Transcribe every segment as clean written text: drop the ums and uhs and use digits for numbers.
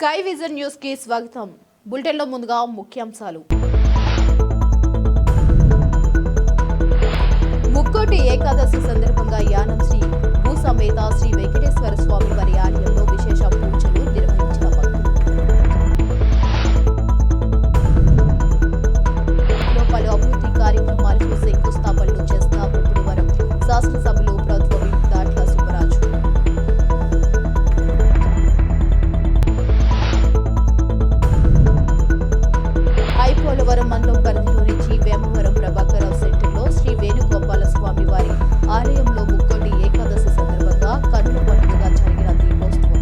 Sky vision news కి స్వాగతం. బులెటిన్లో ముందుగా ముఖ్యాంశాలు. ముక్కోటి ఏకాదశి సందర్భంగా యానం శ్రీ భూసమేత శ్రీ వెంకటేశ్వర స్వామి వారి ఆలయంలో విశేష పూజలు నిర్వహించిన భక్తులు పలు అభివృద్ధి కార్యక్రమాలకు శంకుస్థాపనలు చేసిన బుబ్బుడివరం శాసనసభలో ప్రభుత్వ విప్ దాట్ల సుబ్బరాజు. ఐపోలవరం మండలం పరిధిలో నుంచి వేమవరం ప్రభాకరరావు సెంటర్లో శ్రీ వేణుగోపాల స్వామి వారి ఆలయంలో ముక్కోటి ఏకాదశి సందర్భంగా కన్నుల పండుగగా జరిగిన దీపోత్సవం.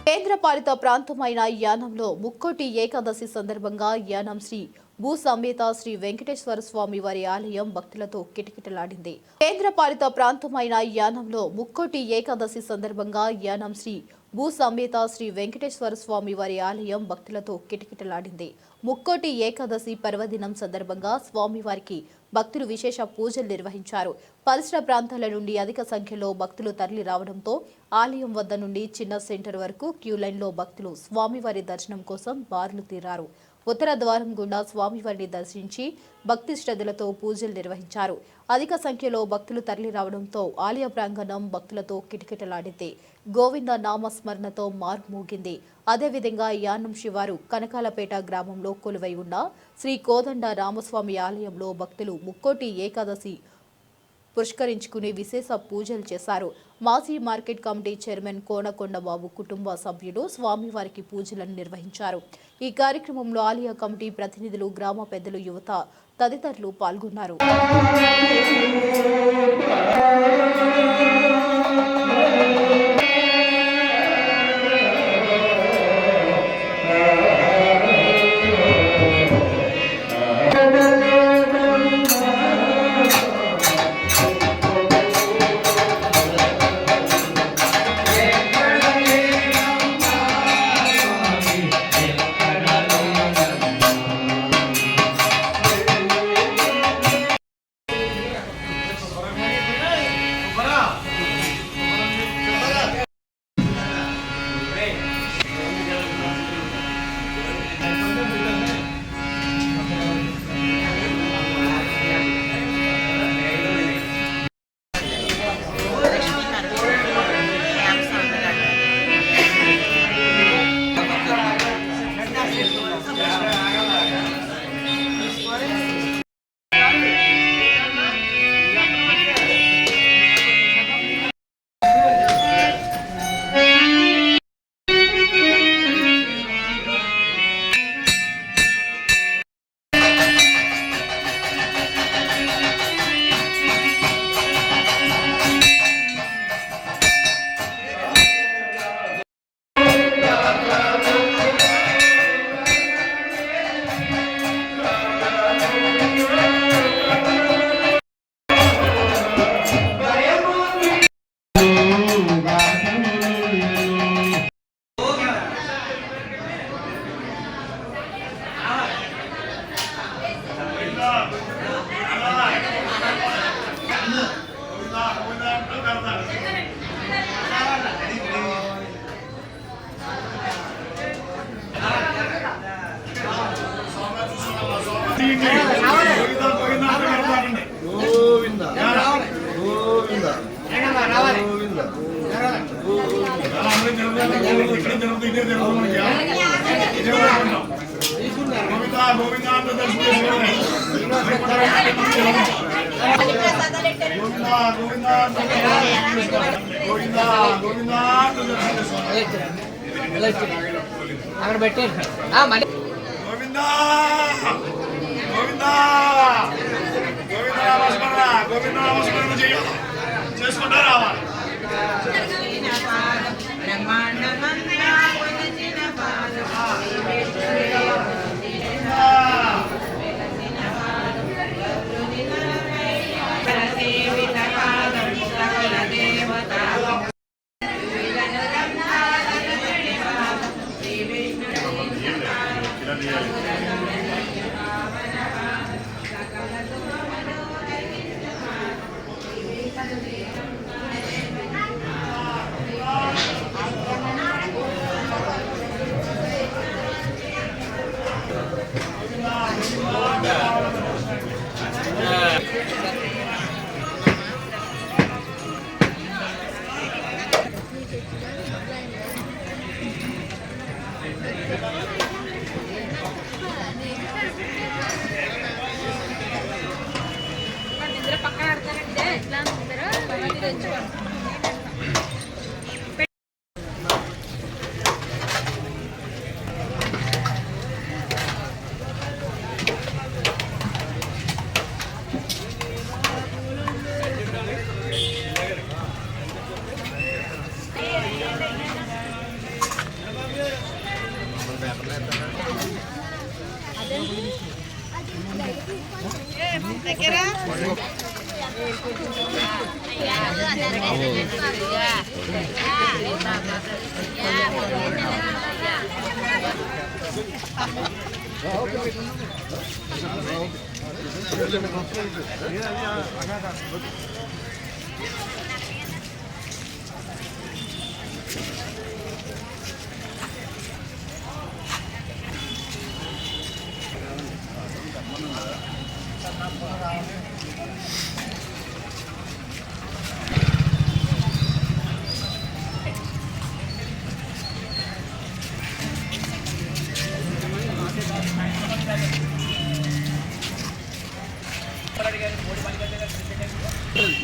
కేంద్రపాలిత ప్రాంతమైన యానంలో ముక్కోటి ఏకాదశి సందర్భంగా యానం శ్రీ భూసమేత శ్రీ వెంకటేశ్వర స్వామి వారి ఆలయం భక్తులతో కిటకిటలాడింది. కేంద్రపాలిత ప్రాంతమైన యానంలో ముక్కోటి ఏకాదశి సందర్భంగా యానం శ్రీ భూసమేత శ్రీ వెంకటేశ్వర స్వామి వారి ఆలయం భక్తులతో కిటకిటలాడింది. ముక్కోటి ఏకాదశి పర్వదినం సందర్భంగా స్వామివారికి భక్తులు విశేష పూజలు నిర్వహించారు. పరిసర ప్రాంతాల నుండి అధిక సంఖ్యలో భక్తులు తరలి రావడంతో ఆలయం వద్ద నుండి చిన్న సెంటర్ వరకు క్యూ లైన్లో భక్తులు స్వామివారి దర్శనం కోసం బారులు తీరారు. ఉత్తర ద్వారం గుండా స్వామివారిని దర్శించి భక్తి శ్రద్ధలతో పూజలు నిర్వహించారు. అధిక సంఖ్యలో భక్తులు తరలి రావడంతో ఆలయ ప్రాంగణం భక్తులతో కిటకిటలాడింది. గోవింద నామస్మరణతో మారుమోగింది. అదేవిధంగా యానం శివారు కనకాలపేట గ్రామంలో కొలువై ఉన్న శ్రీ కోదండ రామస్వామి ఆలయంలో భక్తులు ముక్కోటి ఏకాదశి పురస్కరించుకుని విశేష పూజలు చేశారు. మాజీ మార్కెట్ కమిటీ చైర్మన్ కోనకొండబాబు కుటుంబ సభ్యులు స్వామివారికి పూజలను నిర్వహించారు. ఈ కార్యక్రమంలో ఆలయ కమిటీ ప్రతినిధులు, గ్రామ పెద్దలు, యువత తదితరులు పాల్గొన్నారు. అక్కడ పెట్టారు చేసుకుంటా రావాలి. పక్కన ఆడతారంటే ఎట్లా అనుకుంటారో తెచ్చుకోండి.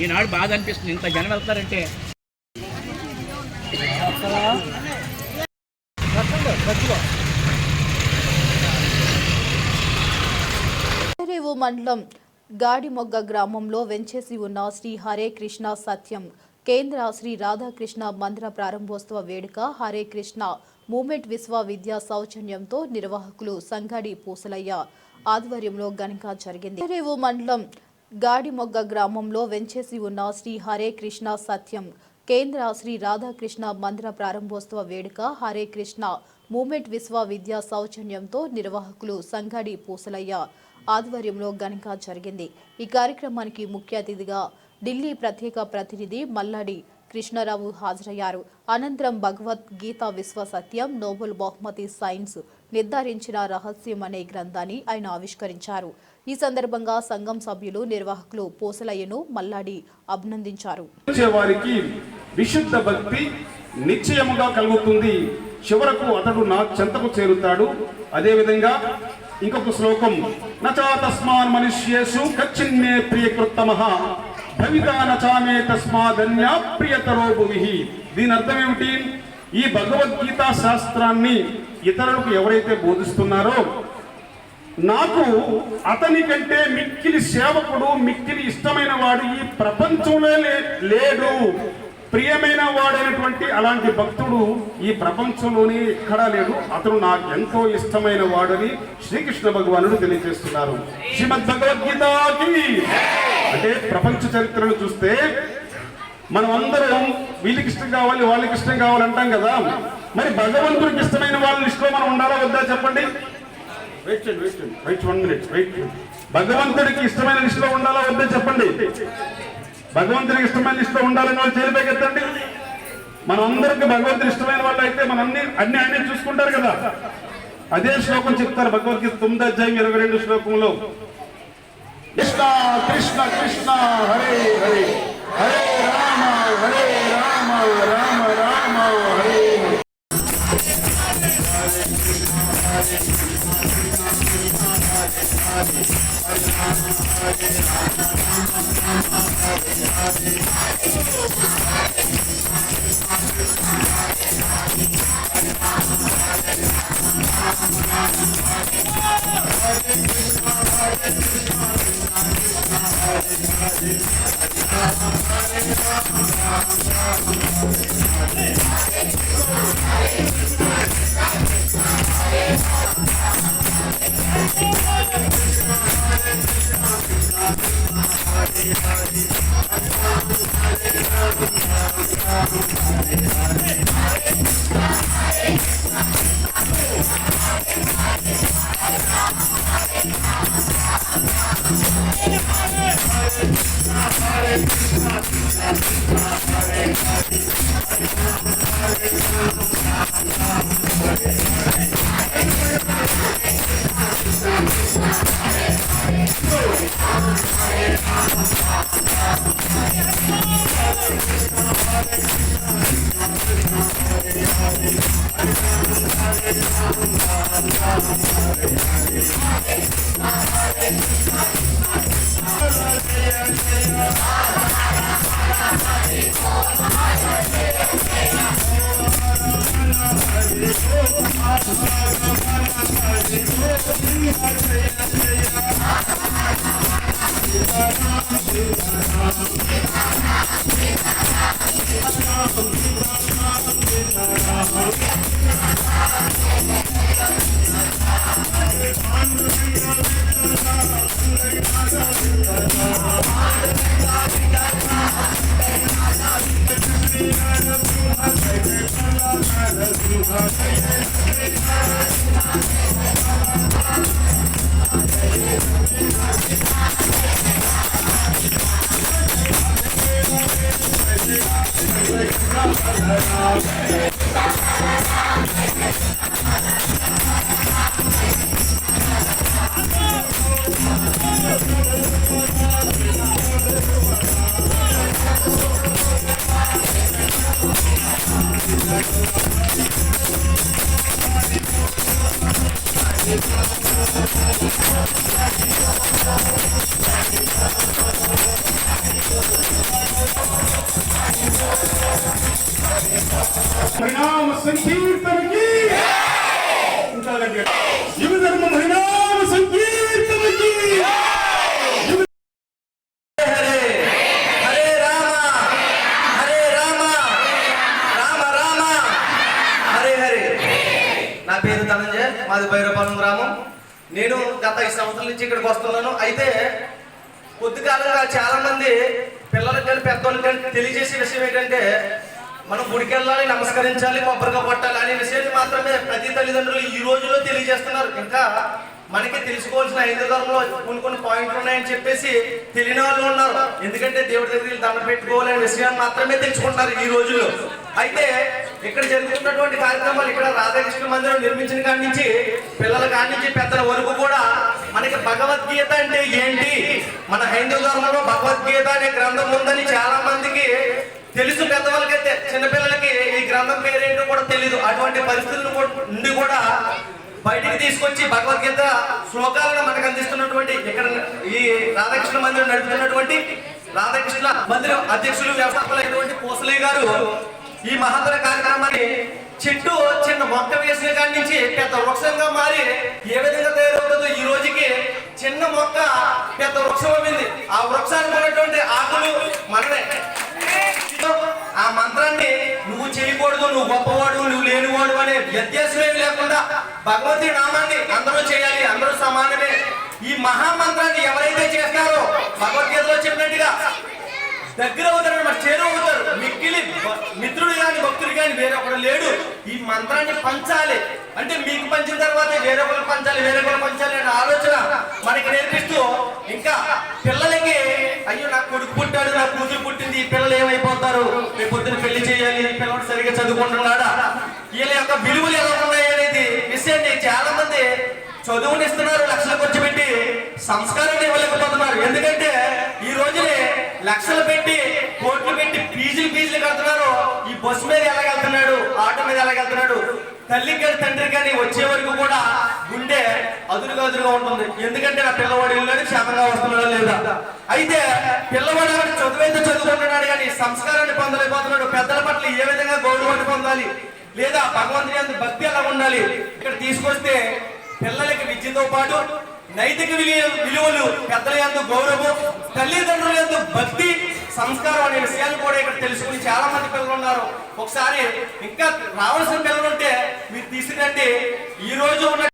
ఈనాడు బాధ అనిపిస్తుంది, ఇంత జనం వెళ్తారంటే. మండలం గాడిమొగ్గ గ్రామంలో వెంచేసి ఉన్న శ్రీ హరే కృష్ణ సత్యం కేంద్ర శ్రీ రాధాకృష్ణ మందిర ప్రారంభోత్సవ వేడుక హరే కృష్ణ మూమెంట్ విశ్వవిద్యా సౌజన్యంతో నిర్వాహకులు సంగాడి పూసలయ్య ఆధ్వర్యంలో ఘనంగా జరిగింది. మండలం గాడిమొగ్గ గ్రామంలో వెంచేసి ఉన్న శ్రీ హరే కృష్ణ సత్యం కేంద్ర శ్రీ రాధాకృష్ణ మందిర ప్రారంభోత్సవ వేడుక హరే కృష్ణ మూమెంట్ విశ్వవిద్యా సౌజన్యంతో నిర్వాహకులు సంగాడి పూసలయ్య ఆధ్వర్యంలో ఘనంగా జరిగింది. ఈ కార్యక్రమానికి ముఖ్య అతిథిగా ఢిల్లీ ప్రత్యేక ప్రతినిధి మల్లాడి కృష్ణారావు హాజరయ్యారు. అనంతరం భగవద్గీత విశ్వ సత్యం నోబెల్ బహుమతి సైన్స్ నిర్ధారించిన రహస్యం అనే గ్రంథాన్ని ఆయన ఆవిష్కరించారు. ఈ సందర్భంగా సంఘం సభ్యులు నిర్వాహకులు పూసలయ్యను మల్లాడి అభినందించారు. వారికి విశుద్ధ భక్తి నిశ్చయముగా కలుగుతుంది, చివరకు అతడు నా చెంతకు చేరుతాడు. అదేవిధంగా ఇంకొక శ్లోకం, నచా తస్మాన్ మనుష్యేషు కచ్చిన్నే ప్రియకృత్తమః భవితా నచామే తస్మాదన్యా ప్రియతరో భువిః. దీని అర్థం ఏమిటి? ఈ భగవద్గీత శాస్త్రాన్ని ఇతరులకు ఎవరైతే బోధిస్తున్నారో నాకు అతని కంటే మిక్కిలి సేవకుడు, మిక్కిలి ఇష్టమైన వాడు ఈ ప్రపంచంలో లేడు. ప్రియమైన వాడైనటువంటి అలాంటి భక్తుడు ఈ ప్రపంచంలోనే ఎక్కడా లేడు. అతను నాకు ఎంతో ఇష్టమైన వాడని శ్రీకృష్ణ భగవానుడు తెలియజేస్తున్నారు. శ్రీమద్ భగవద్గీతకి అంటే ప్రపంచ చరిత్రను చూస్తే మనం అందరం వీళ్ళకి ఇష్టం కావాలి, వాళ్ళకి ఇష్టం కావాలంటాం కదా. మరి భగవంతుడికి ఇష్టమైన వాళ్ళ లిస్టులో మనం ఉండాలా వద్దా చెప్పండి? Wait 1 minute. భగవంతుడికి ఇష్టమైన లిస్టులో ఉండాలా వద్దా చెప్పండి? భగవంతుడికి ఇష్టమైన లిస్టులో ఉండాలని వాళ్ళు చేరిపోకెత్తండి. మనం అందరికి భగవంతుడి ఇష్టమైన వాళ్ళు అయితే మన అన్ని ఆయనే చూసుకుంటారు కదా. అదే శ్లోకం చెప్తారు భగవద్గీత 9వ అధ్యాయం 22వ శ్లోకంలో, కృష్ణ కృష్ణ కృష్ణ హరే హరే హరే రామ రామ రామ హరే Hare హరినామ సంకీర్తనకి యువ ధర్మ హరినామ సంకీర్తనకి హరే రామ హరే రామ రామ రామ హరే హరే. నా పేరు ధనంజయ, మాది భైరవపాలెం గ్రామం. నేను గత 5 సంవత్సరాల నుంచి ఇక్కడికి వస్తున్నాను. అయితే కొద్ది కాలంగా చాలా మంది పిల్లలకి కానీ పెద్దవాళ్ళకి కానీ తెలియజేసే విషయం ఏంటంటే, మనం గుడికి వెళ్ళాలి, నమస్కరించాలి, కొబ్బరిగా పట్టాలి అనే విషయాన్ని మాత్రమే ప్రతి తల్లిదండ్రులు ఈ రోజుల్లో తెలియజేస్తున్నారు. ఇంకా మనకి తెలుసుకోవాల్సిన హైందవ ధర్మంలో కొన్ని పాయింట్లు ఉన్నాయని చెప్పేసి తెలియని వాళ్ళు ఉన్నారు. ఎందుకంటే దేవుడి దగ్గర దండ పెట్టుకోవాలనే విషయాన్ని మాత్రమే తెలుసుకుంటారు ఈ రోజుల్లో. అయితే ఇక్కడ జరుగుతున్నటువంటి కార్యక్రమాలు, ఇక్కడ రాధాకృష్ణ మందిరం నిర్మించిన కాడి నుంచి పిల్లల కాడి నుంచి పెద్దల వరకు కూడా మనకి భగవద్గీత అంటే ఏంటి, మన హైందవ ధర్మంలో భగవద్గీత అనే గ్రంథం ఉందని చాలా మందికి తెలుసు. పెద్దవాళ్ళకైతే చిన్నపిల్లలకి ఈ గ్రంథం పేరేంటో కూడా తెలియదు. అటువంటి పరిస్థితుల నుండి కూడా బయటికి తీసుకొచ్చి భగవద్గీత శ్లోకాలను మనకు అందిస్తున్నటువంటి ఇక్కడ ఈ రాధాకృష్ణ మందిరం నడుపుతున్నటువంటి రాధాకృష్ణ మందిరం అధ్యక్షులు వ్యవస్థాపకులైనటువంటి కోసలయ్య గారు ఈ మహత్తర కార్యక్రమాన్ని చెట్టు చిన్న మొక్క వేసిన కాడి నుంచి పెద్ద వృక్షంగా మారి ఏ విధంగా తయారవుతుందో ఈ రోజుకి చిన్న మొక్క పెద్ద వృక్షం అయింది. ఆ వృక్షానికి ఉన్నటువంటి ఆకులు మనమే. ఆ మంత్రాన్ని నువ్వు చేయకూడదు, నువ్వు గొప్పవాడు, నువ్వు లేనివాడు అనే వ్యత్యాసమే లేకుండా భగవంతుడి నామాన్ని అందరూ చేయాలి, అందరూ సమానమే. ఈ మహామంత్రాన్ని ఎవరైతే చేస్తారో భగవద్గీతలో చెప్పినట్టుగా దగ్గర అవుతారు, చేరు అవుతారు. మిక్కిలి మిత్రుడు కానీ భక్తుడు కానీ వేరొకడు లేడు. ఈ మంత్రాన్ని పంచాలి అంటే మీకు పంచిన తర్వాత వేరొకరు పంచాలి, వేరొకరు పంచాలి అనే ఆలోచన మనకి నేర్పిస్తూ, ఇంకా పిల్లలకి అయ్యో నాకు కొడుకు పుట్టాడు, నాకు కూతురు పుట్టింది, ఈ పిల్లలు ఏమైపోతారు, రేపు పొద్దున పెళ్లి చేయాలి, పిల్లలు సరిగ్గా చదువుకుంటున్నాడా, వీళ్ళ యొక్క విలువలు ఎలా ఉన్నాయి అనేది విషయాన్ని చాలా మంది చదువునిస్తున్నారు, లక్షలు ఖర్చు పెట్టి సంస్కారాన్ని ఇవ్వలేకపోతున్నారు. ఎందుకంటే ఈ రోజునే లక్షలు పెట్టి కోట్లు పెట్టి ఫీజులు కడుతున్నారు. ఈ బస్సు మీద ఎలాగెళ్తున్నాడు, ఆటో మీద ఎలాగెళ్తున్నాడు, తల్లి కానీ తండ్రి కానీ వచ్చే వరకు కూడా గుండె అదురుగా ఉంటుంది. ఎందుకంటే నా పిల్లవాడు ఇల్లు క్షేమంగా వస్తున్నాడా లేదా. అయితే పిల్లవాడు చదువైతే చదువుకుంటున్నాడు కానీ సంస్కారాన్ని పొందలేకపోతున్నాడు. పెద్దల పట్ల ఏ విధంగా గౌరవాన్ని పొందాలి, లేదా భగవంతుని యందు భక్తి ఎలా ఉండాలి, ఇక్కడ తీసుకొస్తే పిల్లలకి విద్యతో పాటు నైతిక విలువలు, పెద్దల యందు గౌరవం, తల్లిదండ్రుల యందు భక్తి, సంస్కారం అనే విషయాలు కూడా ఇక్కడ తెలుసుకుని చాలా మంది పిల్లలు ఉన్నారు. ఒకసారి ఇంకా రావాల్సిన పిల్లలు ఉంటే మీరు తీసుకురండి. ఈ రోజు ఉన్న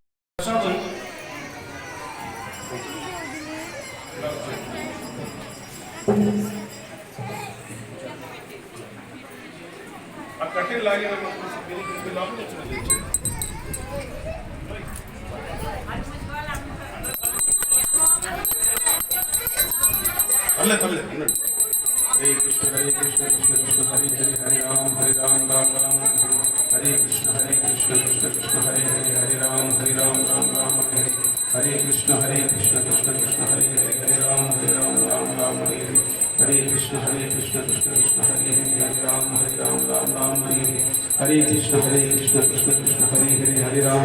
हरे कृष्ण कृष्ण कृष्ण हरे हरे हरे राम राम राम हरे कृष्ण कृष्ण कृष्ण हरे हरे राम राम राम हरे कृष्ण कृष्ण कृष्ण हरे हरे राम राम राम हरे हरे कृष्ण कृष्ण कृष्ण हरे हरे राम राम राम हरे हरे कृष्ण कृष्ण कृष्ण हरे हरे राम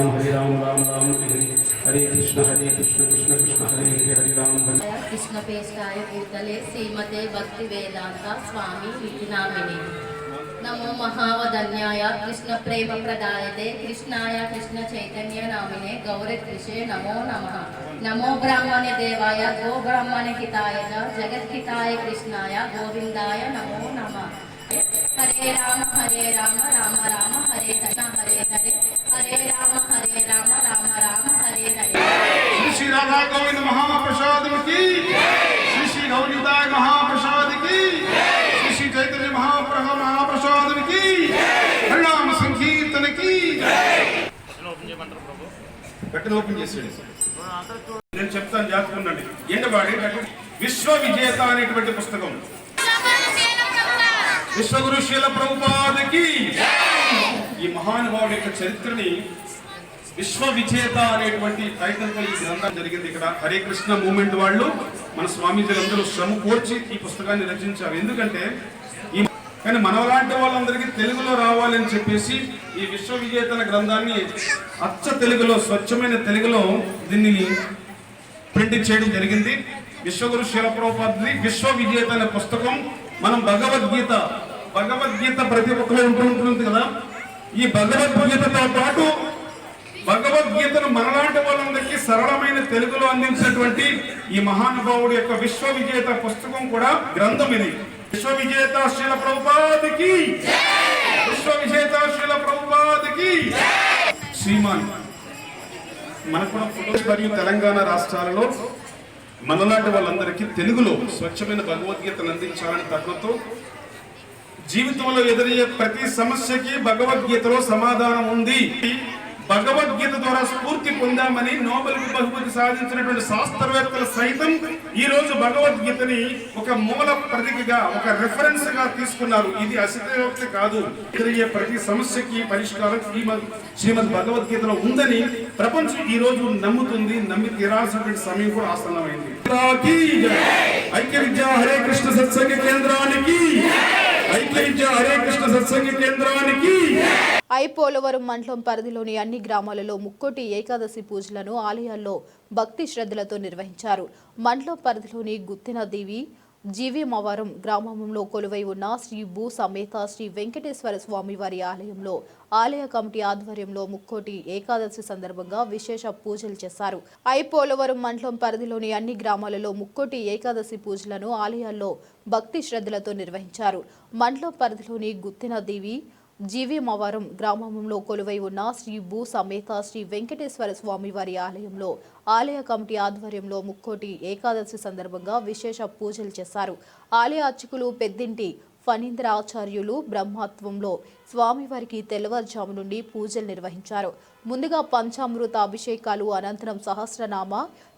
राम हरे कृष्ण कृष्ण कृष्ण हरे हरे राम कृष्ण पेष्टाय भूतले श्रीमते भक्ति वेदांत स्वामी इति नामिने नमो महावदन्याय कृष्ण प्रेम प्रदायते कृष्णाय कृष्ण चैतन्य नामिने गौरद्विषे नमो नमः नमो ब्राह्मण देवाय गो ब्राह्मण हिताय च जगद्हिताय कृष्णाय गोविंदाय नमो नमः हरे राम राम राम हरे कृष्ण हरे हरे हरे राम राम राम हरे हरे। श्री राधा गोविंद महाप्रसाद की, श्री गौरीदाय महाप्रसाद की, श्री चैतन्य महाप्रसाद की, हरिनाम संकीर्तन की। గట్టిగా ఓపెన్ చేసేయండి. నేను చెప్తాను జాగ్రత్తగా ఎండవాడి విశ్వ విజేత అనేటువంటి పుస్తకం విశ్వగురు శీల ప్రభుపాదకి ఈ మహానుభావుడి యొక్క చరిత్రని విశ్వ విజేత అనేటువంటి టైటిల్తో ఈ గ్రంథం జరిగింది. ఇక్కడ హరే కృష్ణ మూవ్మెంట్ వాళ్ళు మన స్వామీజీలందరూ శ్రమ కోర్చి ఈ పుస్తకాన్ని రచించారు. ఎందుకంటే కానీ మనలాంటి వాళ్ళందరికీ తెలుగులో రావాలని చెప్పేసి ఈ విశ్వ విజేతల గ్రంథాన్ని అచ్చ తెలుగులో స్వచ్ఛమైన తెలుగులో దీన్ని ప్రింటింగ్ చేయడం జరిగింది. విశ్వగురు శీల ప్రభుపాదది విశ్వ విజేత అనే పుస్తకం. మనం భగవద్గీత ప్రతి ఒక్కరు ఉంటుంది కదా, ఈ భగవద్గీతతో పాటు భగవద్గీతను మనలాంటి వాళ్ళందరికీ సరళమైన తెలుగులో అందించినటువంటి ఈ మహానుభావుడి యొక్క విశ్వ విజేత పుస్తకం కూడా గ్రంథం ఇది. విశ్వ విజేత శ్రీల ప్రభుపాదకి, విశ్వ విజేత శ్రీల ప్రభుపాదకి. శ్రీమాన్ మనకు కూడా ఫోటోస్ మరియు తెలంగాణ రాష్ట్రాలలో మనలాంటి వాళ్ళందరికీ తెలుగులో స్వచ్ఛమైన భగవద్గీతను అందించాలని తగ్గతో జీవితంలో ఎదురయ్యే ప్రతి సమస్యకి భగవద్గీతలో సమాధానం ఉంది. భగవద్గీత ద్వారా స్ఫూర్తి పొందామని నోబెల్ బహుమతి సాధించినటువంటి శాస్త్రవేత్తలు సైతం ఈ రోజు భగవద్గీతని ఒక మూల ప్రతికగా, ఒక రెఫరెన్స్ గా తీసుకున్నారు. ఇది అసిద్ధయోక్తి కాదు. ఎదురయ్యే ప్రతి సమస్యకి పరిష్కారం శ్రీమద్ భగవద్గీతలో ఉందని ప్రపంచం ఈ రోజు నమ్ముతుంది. నమ్మి తీరాల్సినటువంటి సమయం కూడా ఆసన్నమైంది. ఐక్య విద్య హరే కృష్ణ సత్సంగ కేంద్రానికి, ఐక్య విద్య హరే కృష్ణ సత్సంగ కేంద్రానికి. పోలవరం మండలం పరిధిలోని అన్ని గ్రామాలలో ముక్కోటి ఏకాదశి పూజలను ఆలయాల్లో భక్తి శ్రద్ధలతో నిర్వహించారు. మండలం పరిధిలోని గుత్తినదేవి జీవిమవరం గ్రామంలో కొలువై ఉన్న శ్రీ భూ సమేత శ్రీ వెంకటేశ్వర స్వామి వారి ఆలయంలో ఆలయ కమిటీ ఆధ్వర్యంలో ముక్కోటి ఏకాదశి సందర్భంగా విశేష పూజలు చేశారు. పోలవరం మండలం పరిధిలోని అన్ని గ్రామాలలో ముక్కోటి ఏకాదశి పూజలను ఆలయాల్లో భక్తి శ్రద్ధలతో నిర్వహించారు. మండలం పరిధిలోని గుత్తినదేవి జీవిమవరం గ్రామంలో కొలువై ఉన్న శ్రీ భూ సమేత శ్రీ వెంకటేశ్వర స్వామి వారి ఆలయంలో ఆలయ కమిటీ ఆధ్వర్యంలో ముక్కోటి ఏకాదశి సందర్భంగా విశేష పూజలు చేశారు. ఆలయ అర్చకులు పెద్దింటి ఫణీంద్ర ఆచార్యులు బ్రహ్మత్వంలో స్వామివారికి తెల్లవారుజాము నుండి పూజలు నిర్వహించారు. ముందుగా పంచామృత అభిషేకాలు, అనంతరం సహస్రనామ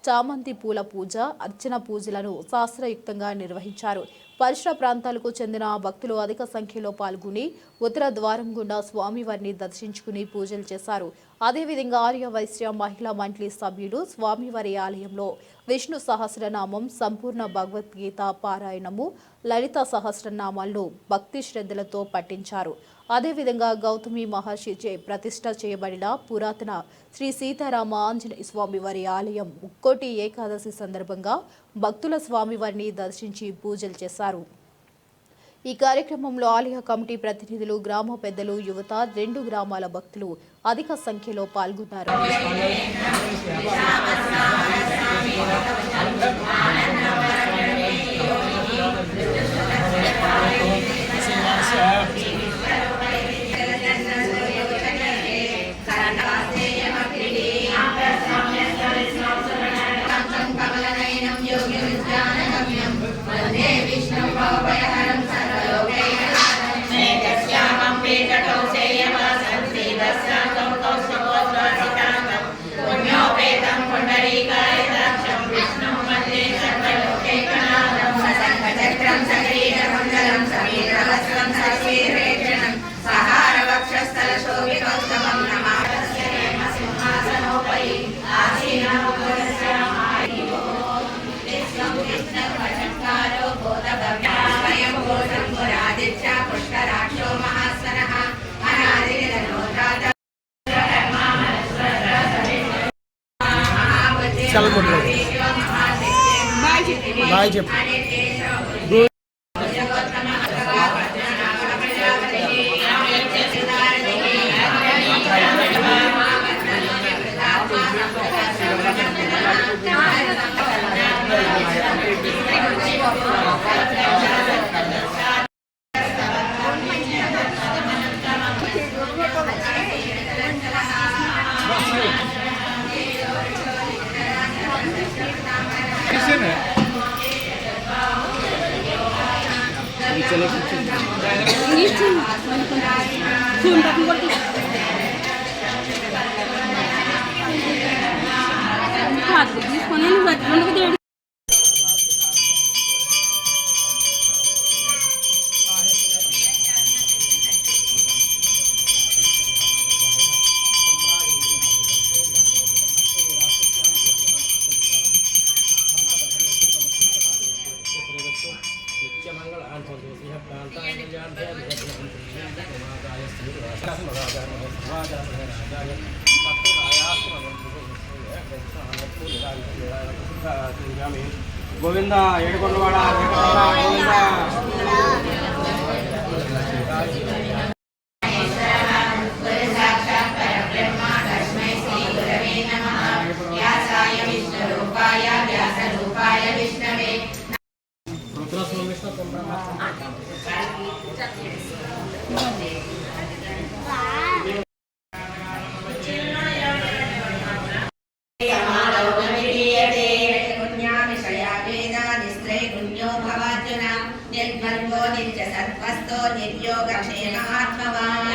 చామంతి పూల పూజ, అర్చన పూజలను శాస్త్రయుక్తంగా నిర్వహించారు. పరిసర ప్రాంతాలకు చెందిన భక్తులు అధిక సంఖ్యలో పాల్గొని ఉత్తర ద్వారం గుండా స్వామివారిని దర్శించుకుని పూజలు చేశారు. అదేవిధంగా ఆర్య వైశ్య మహిళా మండలి సభ్యులు స్వామివారి ఆలయంలో విష్ణు సహస్రనామం, సంపూర్ణ భగవద్గీత పారాయణము, లలిత సహస్రనామాలను భక్తి శ్రద్ధలతో పఠించారు. అదేవిధంగా గౌతమి మహర్షిచే ప్రతిష్ఠ చేయబడిన పురాతన శ్రీ సీతారామ ఆంజనేయ స్వామి వారి ఆలయం ముక్కోటి ఏకాదశి సందర్భంగా భక్తుల స్వామివారిని దర్శించి పూజలు చేశారు. ఈ కార్యక్రమంలో ఆలయ కమిటీ ప్రతినిధులు, గ్రామ పెద్దలు, యువత, 2 గ్రామాల భక్తులు అధిక సంఖ్యలో పాల్గొన్నారు. చక్రం సక్రీయ మంగళం సమీరవస్త్రం సశీరే సెలవు కొట్టు. బాయ్ చెప్పు. గోవింద ఏడుకొండవాడ గోవింద. నిర్ద్వంద్వో నిత్య సత్వస్థో నిర్యోగక్షేమాత్మవాన్.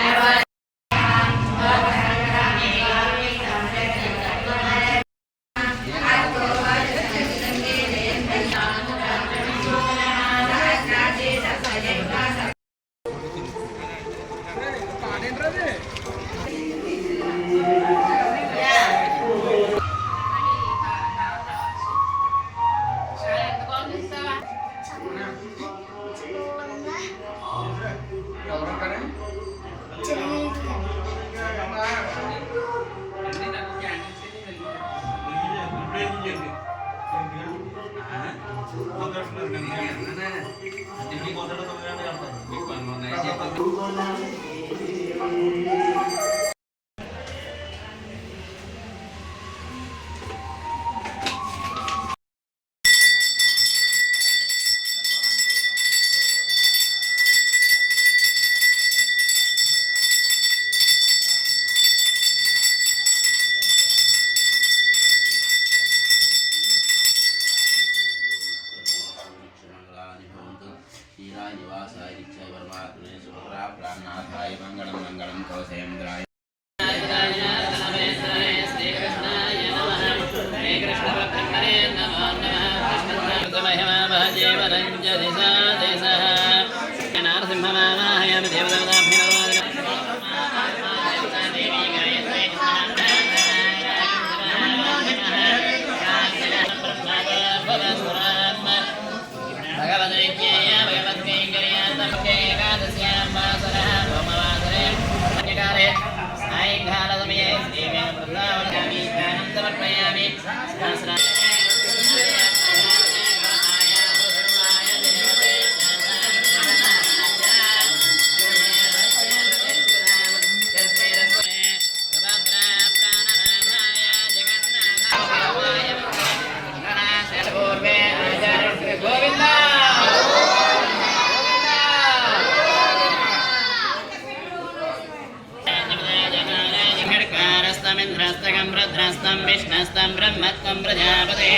रुद्रस्तं विष्णस्तं ब्रह्मत्वं प्रजापते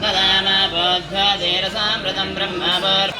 ददामा बोध्वादेरसामृतं ब्रह्मावर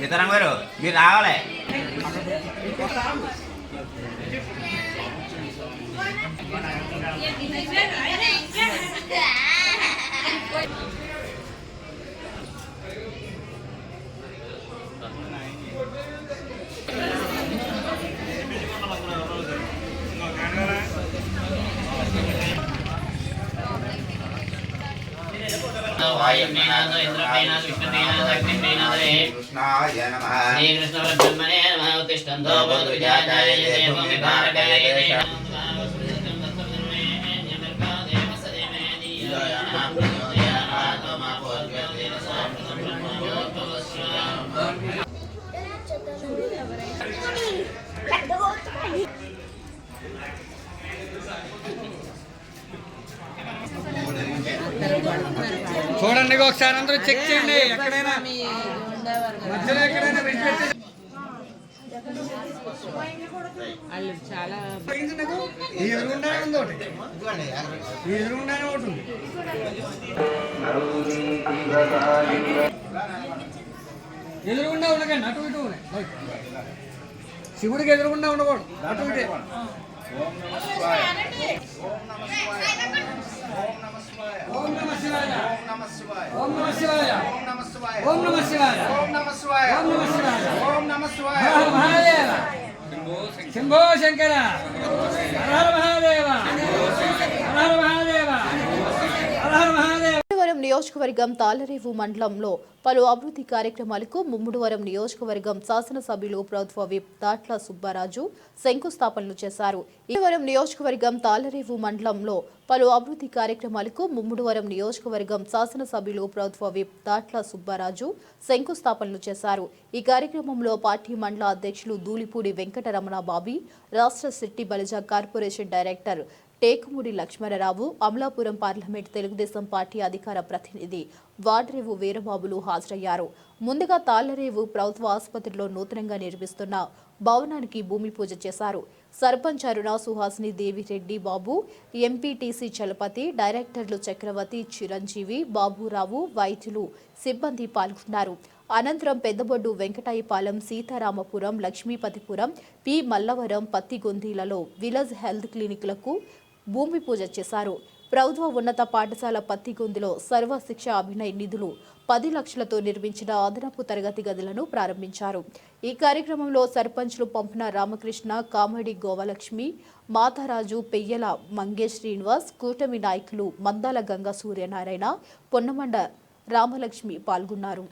సీతారాం గారు మీరు రావాలి. వాయుర్మేనాథ ఇంద్రమేనాథ విష్ణుమేనాథ అగ్నిమేనాథే కృష్ణాయ నమః. శ్రీకృష్ణ పరబ్రహ్మణే నమః. ఉత్తిష్టంతో భూతు విజాతాయ దేవం విభారకాయ చూడండి ఒకసారి అందరూ చెక్ చేయండి. ఎక్కడైనా మధ్యలో ఎక్కడైనా విడిచిపెట్టి ఈ ఎదురుగుండానే ఉంది ఒకటి. ఈ ఎదురుగుండానే ఒకటి ఉంది. ఎదురుగుండా ఉండకండి, అటు ఇటు ఉన్నాయి. శివుడికి ఎదురుగుండా ఉండకూడదు, అటు ఇటే. ఓం నమ శివాయ. ఓం నమ శివాయ. ఓం నమ శివాయ. ఓం నమ శివాయ. ఓం నమ శివాయ. ఓం నమ శివాయ. హర హర మహాదేవ. శంభో శంకర. హర హర మహాదేవ. హర హర మహాదేవ. హర హర మహాదేవ. నియోజకవర్గం తాళ్లరేవు మండలంలో పలు అభివృద్ధి కార్యక్రమాలకు ముమ్మడివరం నియోజకవర్గం శాసనసభ్యులు ప్రభుత్వ విప్ దాట్ల సుబ్బారాజు శంకుస్థాపనలు చేశారు. ముమ్మడివరం నియోజకవర్గం తాళ్లరేవు మండలంలో పలు అభివృద్ధి కార్యక్రమాలకు ముమ్మడివరం నియోజకవర్గం శాసనసభ్యులు ప్రభుత్వ విప్ దాట్ల సుబ్బారాజు శంకుస్థాపనలు చేశారు. ఈ కార్యక్రమంలో పార్టీ మండల అధ్యక్షులు దూలిపూడి వెంకటరమణ బాబీ, రాష్ట్ర Setti Balija corporation director Tekumudi Lakshmanarao, Amalapuram parliament Telugu Desam party అధికార ప్రతినిధి వాడ్రేవు వీరబాబులు హాజరయ్యారు. ముందుగా తాళ్లరేవు ప్రభుత్వ ఆసుపత్రిలో నూతనంగా నిర్మిస్తున్న భవనానికి భూమి పూజ చేశారు. సర్పంచ్ అరుణ సుహాసిని దేవిరెడ్డి బాబు, ఎంపీటీసీ చలపతి, డైరెక్టర్లు చక్రవర్తి, చిరంజీవి, బాబురావు, వైద్యులు, సిబ్బంది పాల్గొన్నారు. అనంతరం పెద్దబొడ్డు వెంకటాయపాలెం, సీతారామపురం, లక్ష్మీపతిపురం, పి మల్లవరం, పత్తిగొందీలలో విలేజ్ హెల్త్ క్లినిక్లకు భూమి పూజ చేశారు. ప్రభుత్వ ఉన్నత పాఠశాల పత్తిగొందిలో సర్వశిక్ష అభినయ్ నిధులు 10 లక్షలతో నిర్మించిన అదనపు తరగతి గదులను ప్రారంభించారు. ఈ కార్యక్రమంలో సర్పంచ్లు పంపన రామకృష్ణ, కామెడి గోవలక్ష్మి, మాతారాజు, పెయ్యల మంగేష్ శ్రీనివాస్, కూటమి నాయకులు మందాల గంగా సూర్యనారాయణ, పొన్నమండ రామలక్ష్మి పాల్గొన్నారు.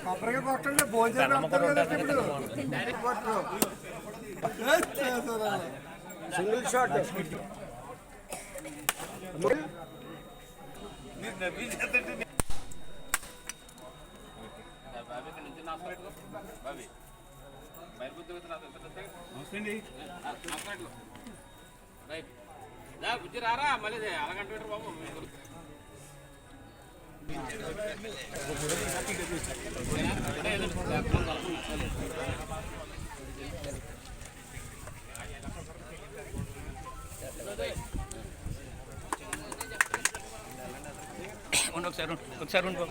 కొబ్బరిగా కొట్టండి, భోజనం సింగిల్ షాట్. రారా మళ్ళీ అలాగంటే బాబు ఒకసారి ఉండు.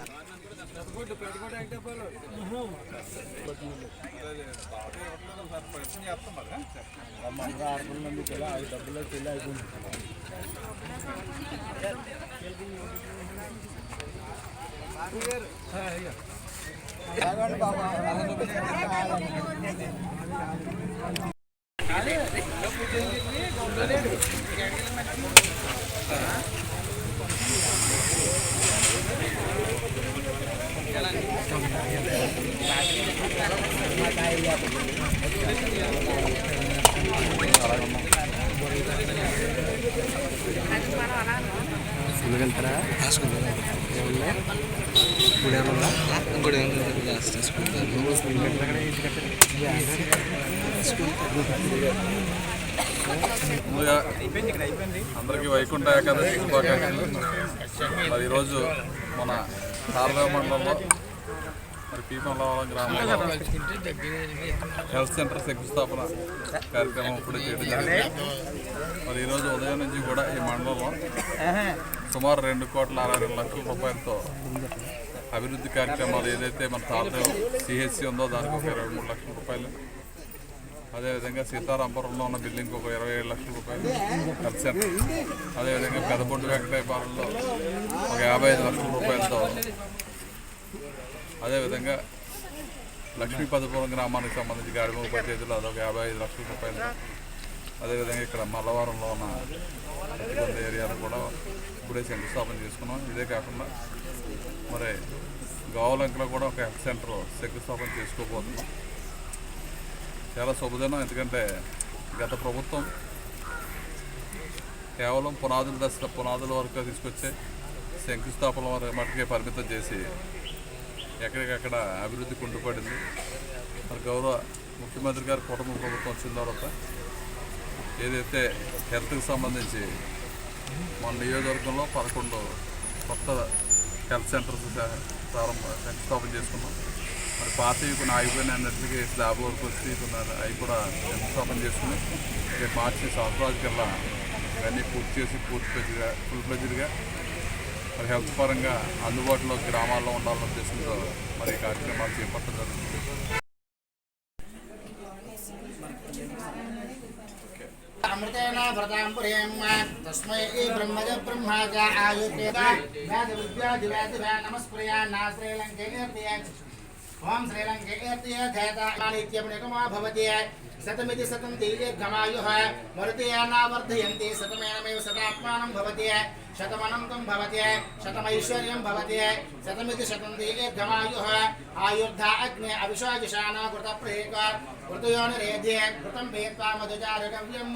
ముందుగా అందరికీ వైకుంఠ ఏకాదశి శుభాకాంక్షలు. మరి ఈరోజు మన తారగా మండలంలో మరి పీపంలవరం గ్రామంలో హెల్త్ సెంటర్ శంకుస్థాపన కార్యక్రమం ఇప్పుడు చేయడం జరిగింది. మరి ఈరోజు ఉదయం నుంచి కూడా ఈ మండలంలో సుమారు 2,62,00,000 రూపాయలతో అభివృద్ధి కార్యక్రమాలు ఏదైతే మన తారదేవ్ సిహెచ్సి ఉందో దానికి ఒక 23 లక్షల రూపాయలు, అదేవిధంగా సీతారాంపురంలో ఉన్న బిల్డింగ్కి ఒక 27 లక్షల రూపాయలు హెల్త్ సెంటర్, అదేవిధంగా పెదబొడ్డు వెంకటేపాలెంలో ఒక 55 లక్షల రూపాయలతో, అదేవిధంగా లక్ష్మీపతిపురం గ్రామానికి సంబంధించి గాడిమూగ పంచాయతీలో అదొక 55 లక్షల రూపాయలు, అదేవిధంగా ఇక్కడ మల్లవరంలో ఉన్న అతికొండ ఏరియాలో కూడా ఇప్పుడే శంకుస్థాపన చేసుకున్నాం. ఇదే కాకుండా మరి గావులంకలో కూడా ఒక హెల్త్ సెంటర్ శంకుస్థాపన చేసుకోబోతున్నాం. చాలా శుభదినం, ఎందుకంటే గత ప్రభుత్వం కేవలం పునాదుల వరకు తీసుకొచ్చే శంకుస్థాపన మట్టుకే పరిమితం చేసి ఎక్కడికక్కడ అభివృద్ధి కుంటుపడింది. మరి గౌరవ ముఖ్యమంత్రి గారు కుటుంబ ప్రభుత్వం వచ్చిన తర్వాత ఏదైతే హెల్త్కి సంబంధించి మన నియోజకవర్గంలో 11 కొత్త హెల్త్ సెంటర్స్ శంకుస్థాపన చేసుకున్నాం. మరి పాతవి కొన్ని ఆగిపోయిన అన్నింటికి స్లాబ్ వర్క్ వచ్చి కొన్ని అవి కూడా శంకుస్థాపన చేసుకుని రేపు మార్చి సంవత్సరాలకల్లా ఇవన్నీ పూర్తి చేసి ఫుల్ ఫ్లెడ్జ్డ్గా మరి హెల్త్ పరంగా అందుబాటులో గ్రామాల్లో ఉండాలన్న ఉద్దేశంతో మరి ఈ కార్యక్రమాలు చేపట్టడం జరుగుతుంది. అమృతేన భరతాంపురేం తస్మై బ్రహ్మజ బ్రహ్మాజ ఆయుర్వేద వేద విద్యా దివేద నమస్ప్రియా నాశ్రేలంకేర్తియ ఓం శ్రీలంకేర్తియ ధేతానిత్యమునికమా భవతి శతమితి శతం దీర్ఘమాయుః మరుతేన వర్ధయంతి శతమేనమేవ శతాత్మానం భవతి శతమనంతం భవతి శతమైశ్వర్యం భవతి శతమితి శతం దీర్ఘమాయుః ఆయుర్ధ అగ్ని అవిశ్వాజిషాన కృత ప్రేక ఋతుయోనిరేధ్యే కృతం వేత్వా మధుజారగవ్యం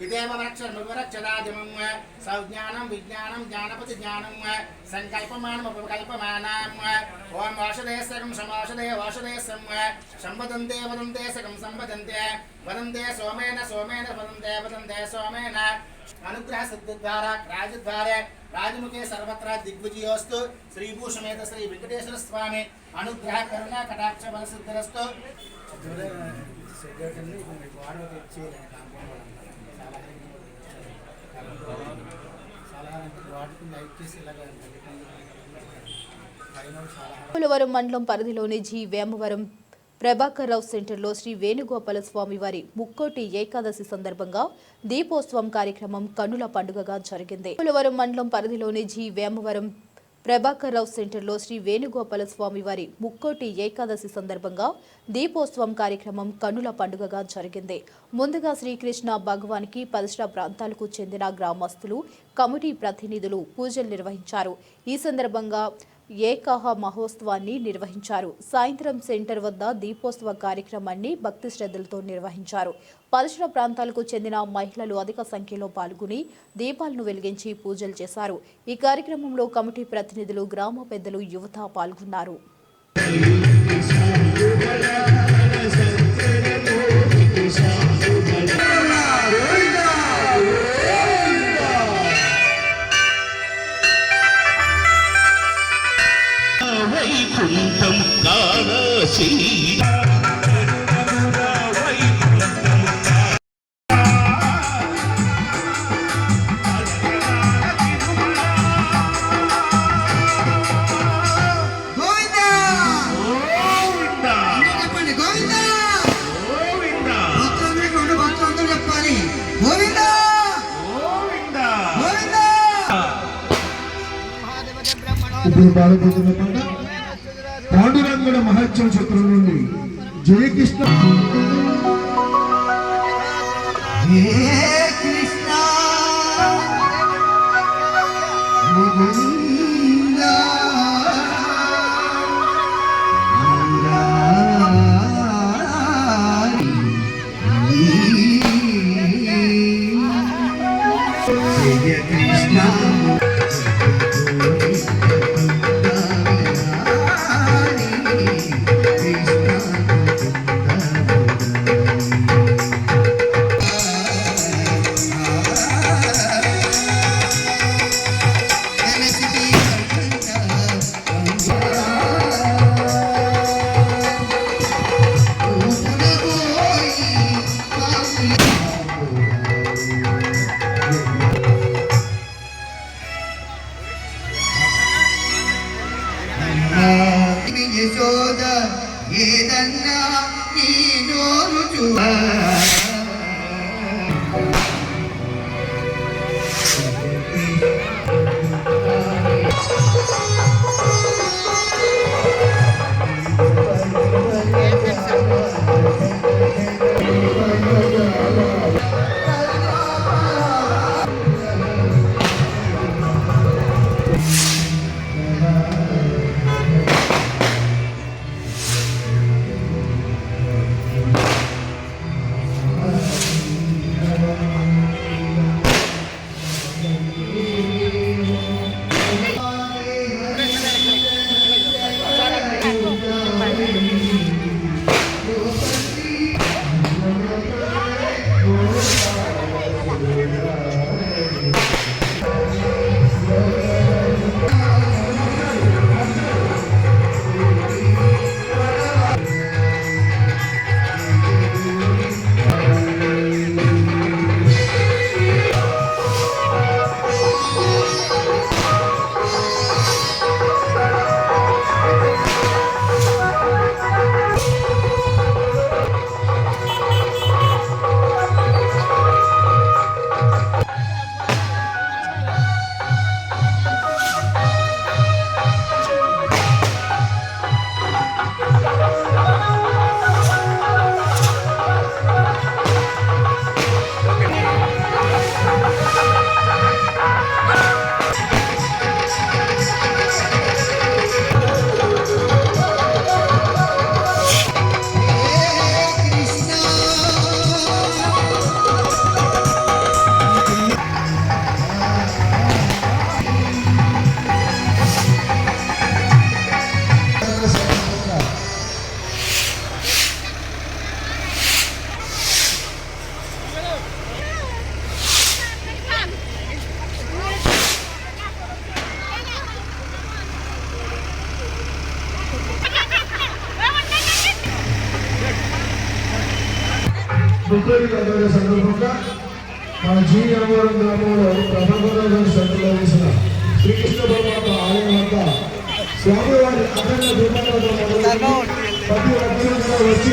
విదేవ వృక్షర్మవరక్షదాదిమం సౌజ్ఞానం విజ్ఞానం జ్ఞానపతి జ్ఞానం సంకల్పమానముపకల్పమానాం ఓం వాసుదే సకం సమాసుదే వాసుదే సంవదంతే వదంతే సకం సంవదంతే వదంతే సోమేన సోమేన వదంతే వదంతే సోమేన అనుగ్రహ సిద్ధిద్వారా రాజద్వారే రాజముఖే సర్వత్రా దిగ్విజయోస్తు శ్రీభూషమేత శ్రీ వెంకటేశ్వర స్వామి అనుగ్రహ కరుణ కటాక్ష బల సిద్ధిరస్తు. పోలవరం మండలం పరిధిలోని జి వేమవరం ప్రభాకర్ రావు సెంటర్లో శ్రీ వేణుగోపాల స్వామి వారి ముక్కోటి ఏకాదశి సందర్భంగా దీపోత్సవం కార్యక్రమం కన్నుల పండుగగా జరిగింది. పోలవరం మండలం పరిధిలోని జి వేమవరం ప్రభాకర్ రావు సెంటర్లో శ్రీ వేణుగోపాల స్వామి వారి ముక్కోటి ఏకాదశి సందర్భంగా దీపోత్సవం కార్యక్రమం కన్నుల పండుగగా జరిగింది. ముందుగా శ్రీకృష్ణ భగవానికి పరిసర ప్రాంతాలకు చెందిన గ్రామస్తులు, కమిటీ ప్రతినిధులు పూజలు నిర్వహించారు. ఈ సందర్భంగా ఏకాహ మహోత్సవాన్ని నిర్వహించారు. సాయంత్రం సెంటర్ వద్ద దీపోత్సవ కార్యక్రమాన్ని భక్తి శ్రద్ధలతో నిర్వహించారు. పరిసర ప్రాంతాలకు చెందిన మహిళలు అధిక సంఖ్యలో పాల్గొని దీపాలను వెలిగించి పూజలు చేశారు. ఈ కార్యక్రమంలో కమిటీ ప్రతినిధులు, గ్రామ పెద్దలు, యువత పాల్గొన్నారు. వైకుంఠం కానసి ఇప్పుడు పాల్గొంటున్న పాట పాండురంగుల మహత్యం చిత్రం నుండి జయకృష్ణ కృష్ణ యశోద ఏదన్నా ఈ నోరు సందర్భంగా మన జీవరం గ్రామంలో ప్రభాకర్ సెంటర్లో వేసిన శ్రీకృష్ణ పరమాత్మ ఆలయం వద్ద స్వామివారి అఖండ దీపాలతో ప్రతి ఒక్కరు వచ్చి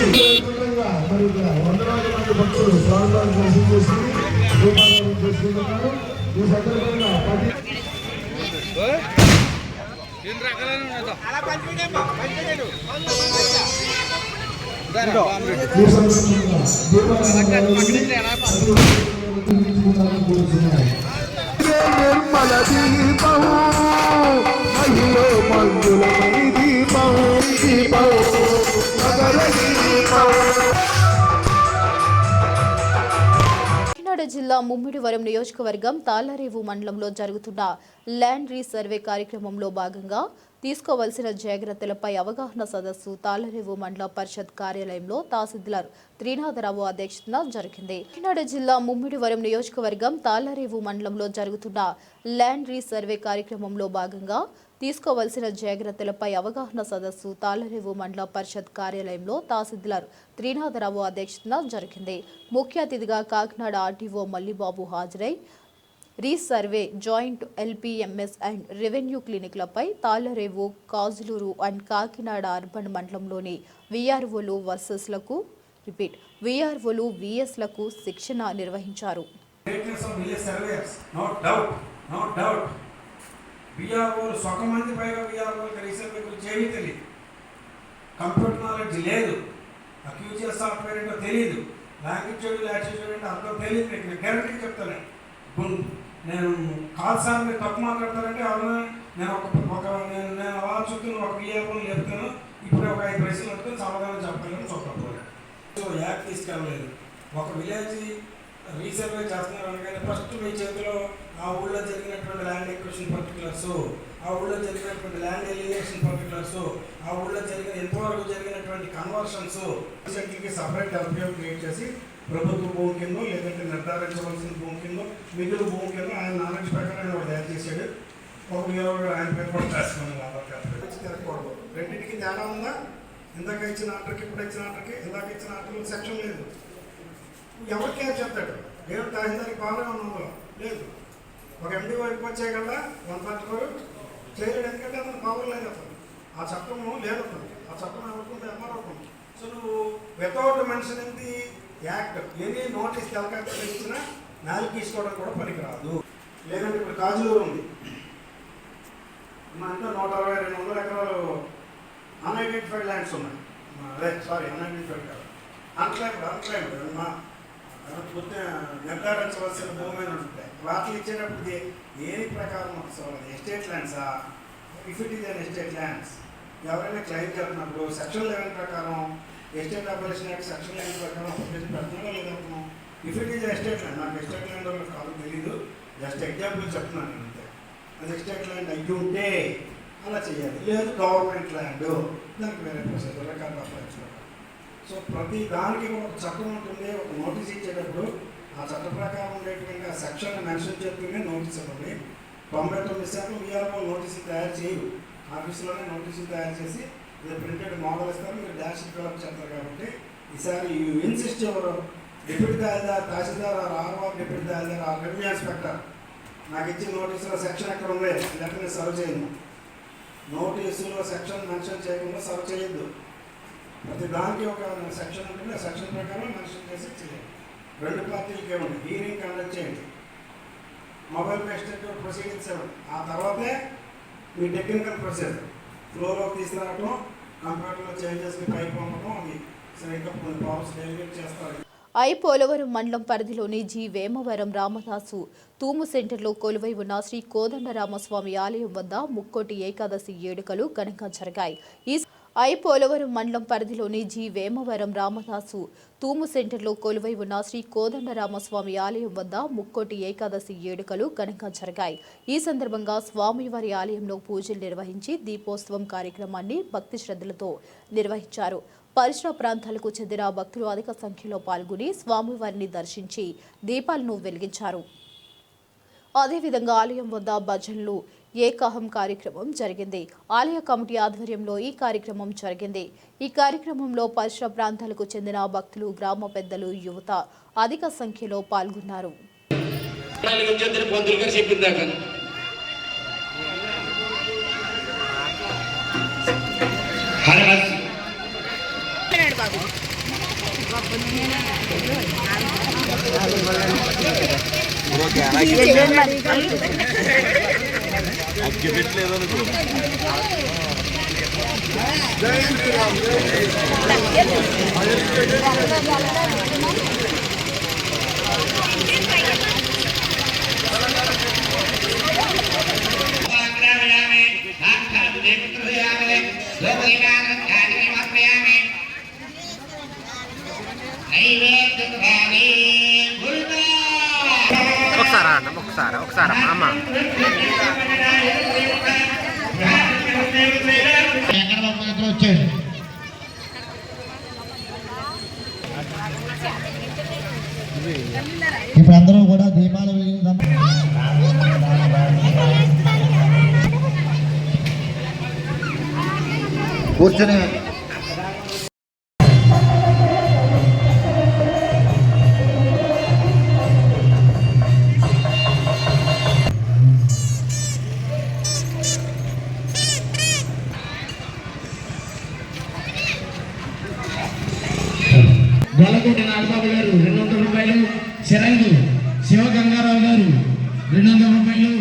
మరి వందలాది మంది భక్తులు స్వామివారిని దర్శనం చేసుకుని దీపాలను చేసుకుంటున్నారు. ఈ సందర్భంగా నిర్మల దీపం మహిళ మంజులమణి దీపం దీపం నగర దీపం. కాకినాడ జిల్లా ముమ్మిడివరం నియోజకవర్గం తాళ్లరేవు మండలంలో జరుగుతున్న ల్యాండ్ రీసర్వే కార్యక్రమంలో భాగంగా తీసుకోవాల్సిన జాగ్రత్తలపై అవగాహన సదస్సు తాళ్లరేవు మండల పరిషత్ కార్యాలయంలో తహసీల్దార్ త్రినాథరావు అధ్యక్షతన జరిగింది. కాకినాడ జిల్లా ముమ్మిడివరం నియోజకవర్గం తాళ్లరేవు మండలంలో జరుగుతున్న ల్యాండ్ రీసర్వే కార్యక్రమంలో భాగంగా తీసుకోవాల్సిన జాగ్రత్తలపై అవగాహన సదస్సు తాళ్లరేవు మండల పరిషత్ కార్యాలయంలో తహసీల్దార్ త్రినాథరావు అధ్యక్షతన జరిగింది. ముఖ్య అతిథిగా కాకినాడ ఆర్టీఓ మల్లిబాబు హాజరై resurvey joint LPMS and revenue క్లినిక్లపై తాళ్లరేవు, కాజులూరు అండ్ కాకినాడ అర్బన్ మండలంలోని వీఆర్ఓలు వీఆర్ఓలు విఎస్లకు శిక్షణ నిర్వహించారు. విఆర్ఓలు ఒక మంది పైగా విఆర్ఓలు రీసర్వే గురించి ఏమీ తెలియదు, కంప్యూటర్ నాలెడ్జ్ లేదు, క్యూజిఎస్ సాఫ్ట్వేర్ ఏంటో తెలియదు, లాంగ్వేజ్ యాటిట్యూడ్ అంటే అర్థం తెలియదు. నేను గ్యారంటీ చెప్తాను, నేను కాదు సార్ మీరు తప్పు మాట్లాడతారంటే అవునా, నేను నేను అలా చూస్తున్న ఒక విఆర్ఓని చెప్తాను, ఇప్పుడు ఒక 5 ప్రశ్నలు పట్టుకొని సమాధానం చెప్పగలను చెప్పకపోలేదు. So act తీసుకెళ్ళలేదు. ఒక విలేజ్ రీసర్వే చేస్తున్నారు అనగానే ఫస్ట్ మీ చేతిలో ఆ ఊళ్ళో జరిగినటువంటి ల్యాండ్ ఎక్విజిషన్ పర్టికులర్స్, ఆ ఊళ్ళో జరిగినటువంటి ల్యాండ్ ఎలినేషన్ పర్టికులర్స్, ఆ ఊళ్ళో ఎంతవరకు జరిగినటువంటి కన్వర్షన్స్ రీసెంట్లకి సపరేట్ ఎల్పిఎం క్రియేట్ చేసి ప్రభుత్వ భూమి కింద లేదంటే నిర్ధారించవలసిన భూమి కింద మిగులు భూమి కింద ఆయన నాలెడ్జ్ ప్రకారం వాడు తయారు చేశాడు. ఒక ఆయన పేరు కూడా చేసుకున్నాను తిరగకూడదు. రెండింటికి తేడా ఉందా? ఇందాక ఇచ్చిన ఆర్డర్కి ఇప్పుడు ఇచ్చిన ఆర్డర్కి, ఇందాక ఇచ్చిన ఆర్డర్లో సెక్షన్ లేదు. ఎవరికి చెప్తాడు దేవుడు తహసీల్దార్కి బాగానే ఉన్నదో లేదు. ఒక ఎండి వైపు వచ్చేయగలరా 134 చేయలేడు, ఎందుకంటే అతను పవర్ లేదు, అతను ఆ చట్టము లేదు, అతను ఆ చట్టం ఎవరుకుంటే ఎవరు. సో నువ్వు without mentioning the act any notice తెలకాయ ఇచ్చినా నాలుగు తీసుకోవడం కూడా పనికిరాదు. లేదంటే ఇప్పుడు కాజులూరు ఉంది, మా ఇంట్లో 160-200 ఎకరాలు అన్ఐడెంటిఫైడ్ ల్యాండ్స్ ఉన్నాయి. అదే సారీ అన్ఐడెంటిఫైడ్ కాదు, అన్క్లైమ్డ్ మా నిర్ధారించవలసిన భూమి అని ఉంటాయి. వాటిని ఇచ్చేటప్పుడు దేని ప్రకారం ఎస్టేట్ ల్యాండ్సా? If it is an estate lands ఎవరైనా క్లెయిమ్ చేస్తున్నప్పుడు సెక్షన్ 11 ప్రకారం ఎస్టేట్ అబలిషన్ యాక్ట్ సెక్షన్ 11 ప్రకారం అప్లికేషన్ పెడుతున్నాడో లేదంటున్నాం. If it is estate land, నాకు ఎస్టేట్ ల్యాండ్ వాళ్ళకి కాదు తెలీదు, జస్ట్ ఎగ్జాంపుల్ చెప్తున్నాను నేను అంతే. అది ఎస్టేట్ ల్యాండ్ అయ్యి ఉంటే అలా చేయాలి, లేదు గవర్నమెంట్ ల్యాండ్ దానికి వేరే procedure record of rights. So ప్రతి దానికి ఒక చట్టం ఉంటుంది. ఒక నోటీస్ ఇచ్చేటప్పుడు ఆ చట్ట ప్రకారం ఉండేటువంటి ఆ సెక్షన్ మెన్షన్ చేస్తూనే నోటీస్ ఇవ్వండి. 99% విఆర్ఓ నోటీసులు తయారు చేయరు, ఆఫీసులోనే నోటీసులు తయారు చేసి ఇది ప్రింటెడ్ మోడల్ ఇస్తారు, మీరు డాష్ డెవలప్ చేస్తారు. కాబట్టి ఈసారి యూ ఇన్సిస్ట్ ఎవరు డిప్యూటీ తహసీల్దార్ ఆర్ఓ డిప్యూటీ తహసీల్దార్ రెవెన్యూ ఇన్స్పెక్టర్ నాకు ఇచ్చిన నోటీసులో సెక్షన్ ఎక్కడ ఉంది లేకపోతే సర్వ్ చేయను. నోటీసులో సెక్షన్ మెన్షన్ చేయకుండా సర్వ్ చేయొద్దు. ప్రతి దానికి ఒక సెక్షన్ ఉంటుంది, ఆ సెక్షన్ ప్రకారం మెన్షన్ చేసి చేయండి. 2 పార్టీలకి ఇవ్వండి, హీరింగ్ కండక్ట్ చేయండి, మొబైల్ బేస్డ్ ప్రొసీడింగ్స్ ఇవ్వండి. ఆ తర్వాతే మీ టెక్నికల్ ప్రొసీజర్ ఫ్లోలోకి తీసుకురావటం, కంప్యూటర్లో చేంజెస్కి పైకి పంపడం, అది సరిగ్గా కొన్ని పవర్స్ డెలిగేట్ చేస్తారు. పోలవరం మండలం పరిధిలోని జి వేమవరం రామదాసు తూము సెంటర్లో కొలువై ఉన్న శ్రీ కోదండరామస్వామి ఆలయం వద్ద ముక్కోటి ఏకాదశి వేడుకలు ఘనంగా జరిగాయి. పోలవరం మండలం పరిధిలోని జి వేమవరం రామదాసు తూము సెంటర్లో కొలువై ఉన్న శ్రీ కోదండరామస్వామి ఆలయం వద్ద ముక్కోటి ఏకాదశి వేడుకలు ఘనంగా జరిగాయి. ఈ సందర్భంగా స్వామివారి ఆలయంలో పూజలు నిర్వహించి దీపోత్సవం కార్యక్రమాన్ని భక్తి శ్రద్ధలతో నిర్వహించారు. పరిసర ప్రాంతాలకు చెందిన భక్తులు అధిక సంఖ్యలో పాల్గొని స్వామివారిని దర్శించి దీపాలను వెలిగించారు. అదేవిధంగా ఆలయం వద్ద భజనలు ఏకాహం కార్యక్రమం జరిగింది. ఆలయ కమిటీ ఆధ్వర్యంలో ఈ కార్యక్రమం జరిగింది. ఈ కార్యక్రమంలో పరిసర ప్రాంతాలకు చెందిన భక్తులు, గ్రామ పెద్దలు, యువత అధిక సంఖ్యలో పాల్గొన్నారు. ఒకసారి అమ్మ వచ్చాడు. ఇప్పుడు అందరూ కూడా దీపాలు కూర్చొని గొల్లకోటి నాగబాబు గారు 200 రూపాయలు, శిరంగి శివగంగారావు గారు 200 రూపాయలు,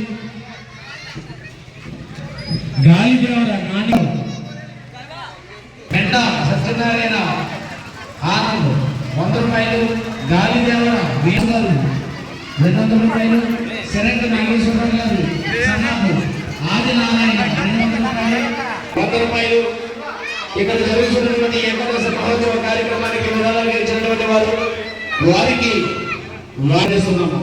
100 రూపాయలు. గాలిదేవర వీరు గారు 200 రూపాయలు. శరంగ నాగేశ్వరరావు గారు సన్నాపు ఆదినారాయణ 200 రూపాయలు. 100 రూపాయలు. ఇక్కడ జరుగుతున్నటువంటి ఏకాదశి మహోత్సవ కార్యక్రమానికి విరాళాలు ఇచ్చినటువంటి వారు వారికి వారిస్తున్నాము.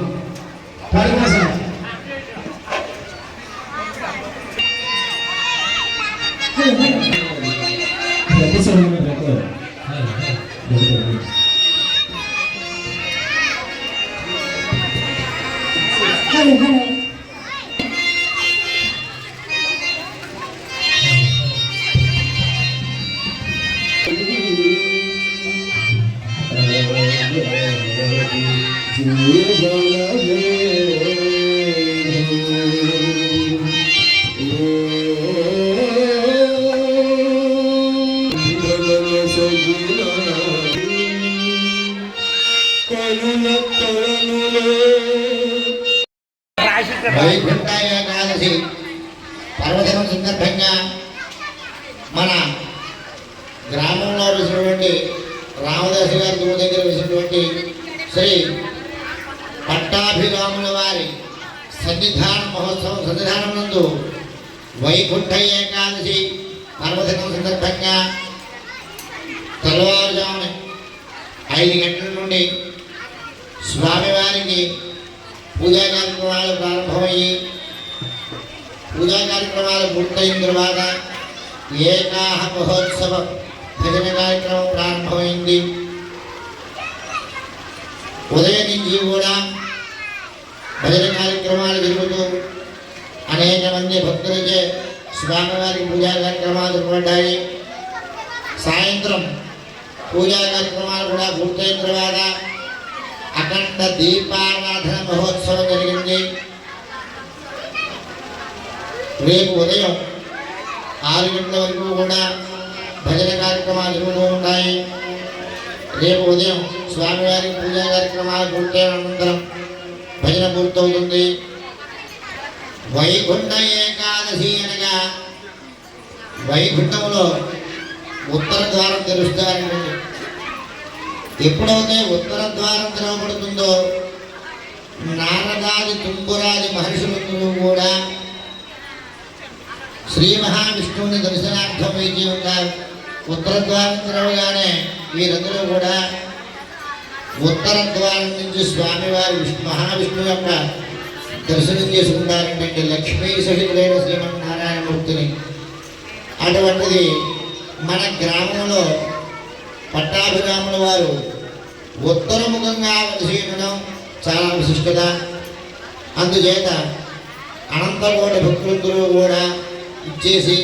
వైకుంఠ ఏకాదశి పర్వదినం సందర్భంగా మన గ్రామంలో వేసినటువంటి రామదాసు గారి గుడి దగ్గర వేసినటువంటి శ్రీ పట్టాభిరాముల వారి సన్నిధాన మహోత్సవం సన్నిధానం నందు వైకుంఠ ఏకాదశి పర్వదినం సందర్భంగా తెల్లవారుజామున 5 గంటల నుండి స్వామివారికి పూజా కార్యక్రమాలు ప్రారంభమయ్యి పూజా కార్యక్రమాలు పూర్తయిన తర్వాత ఏకాహ మహోత్సవ భజన కార్యక్రమం ప్రారంభమైంది. ఉదయం నుంచి కూడా భజన కార్యక్రమాలు జరుగుతూ అనేక మంది భక్తులచే స్వామివారి పూజా కార్యక్రమాలు జరపబడ్డాయి. సాయంత్రం పూజా కార్యక్రమాలు కూడా పూర్తయిన తర్వాత అఖండ దీపారాధన మహోత్సవం జరిగింది. రేపు ఉదయం 6 గంటల వరకు కూడా భజన కార్యక్రమాలు జరుగుతూ ఉంటాయి. రేపు ఉదయం స్వామివారి పూజా కార్యక్రమాలు పూర్తయిన అనంతరం భజన పూర్తవుతుంది. వైకుంఠ ఏకాదశి అనగా వైకుంఠంలో ఉత్తర ద్వారం తెరుస్తారండి. ఎప్పుడైతే ఉత్తర ద్వారం తెరవబడుతుందో నారదాది తుంబురాది మహర్షులందరూ కూడా శ్రీ మహావిష్ణువుని దర్శనార్థం వేచి ఉన్నారు. ఉత్తర ద్వారం తెరవగానే వీరందరూ కూడా ఉత్తర ద్వారం నుంచి స్వామివారి మహావిష్ణువు యొక్క దర్శనం చేసుకుంటారంటే లక్ష్మీ సహితులైన శ్రీమన్నారాయణమూర్తిని. అటువంటిది మన గ్రామంలో పట్టాభిరాముల వారు ఉత్తరముఖంగా వెలిసి ఉండడం చాలా విశిష్టత. అందుచేత అనంతకోటి భక్తులందరూ కూడా ఇచ్చేసి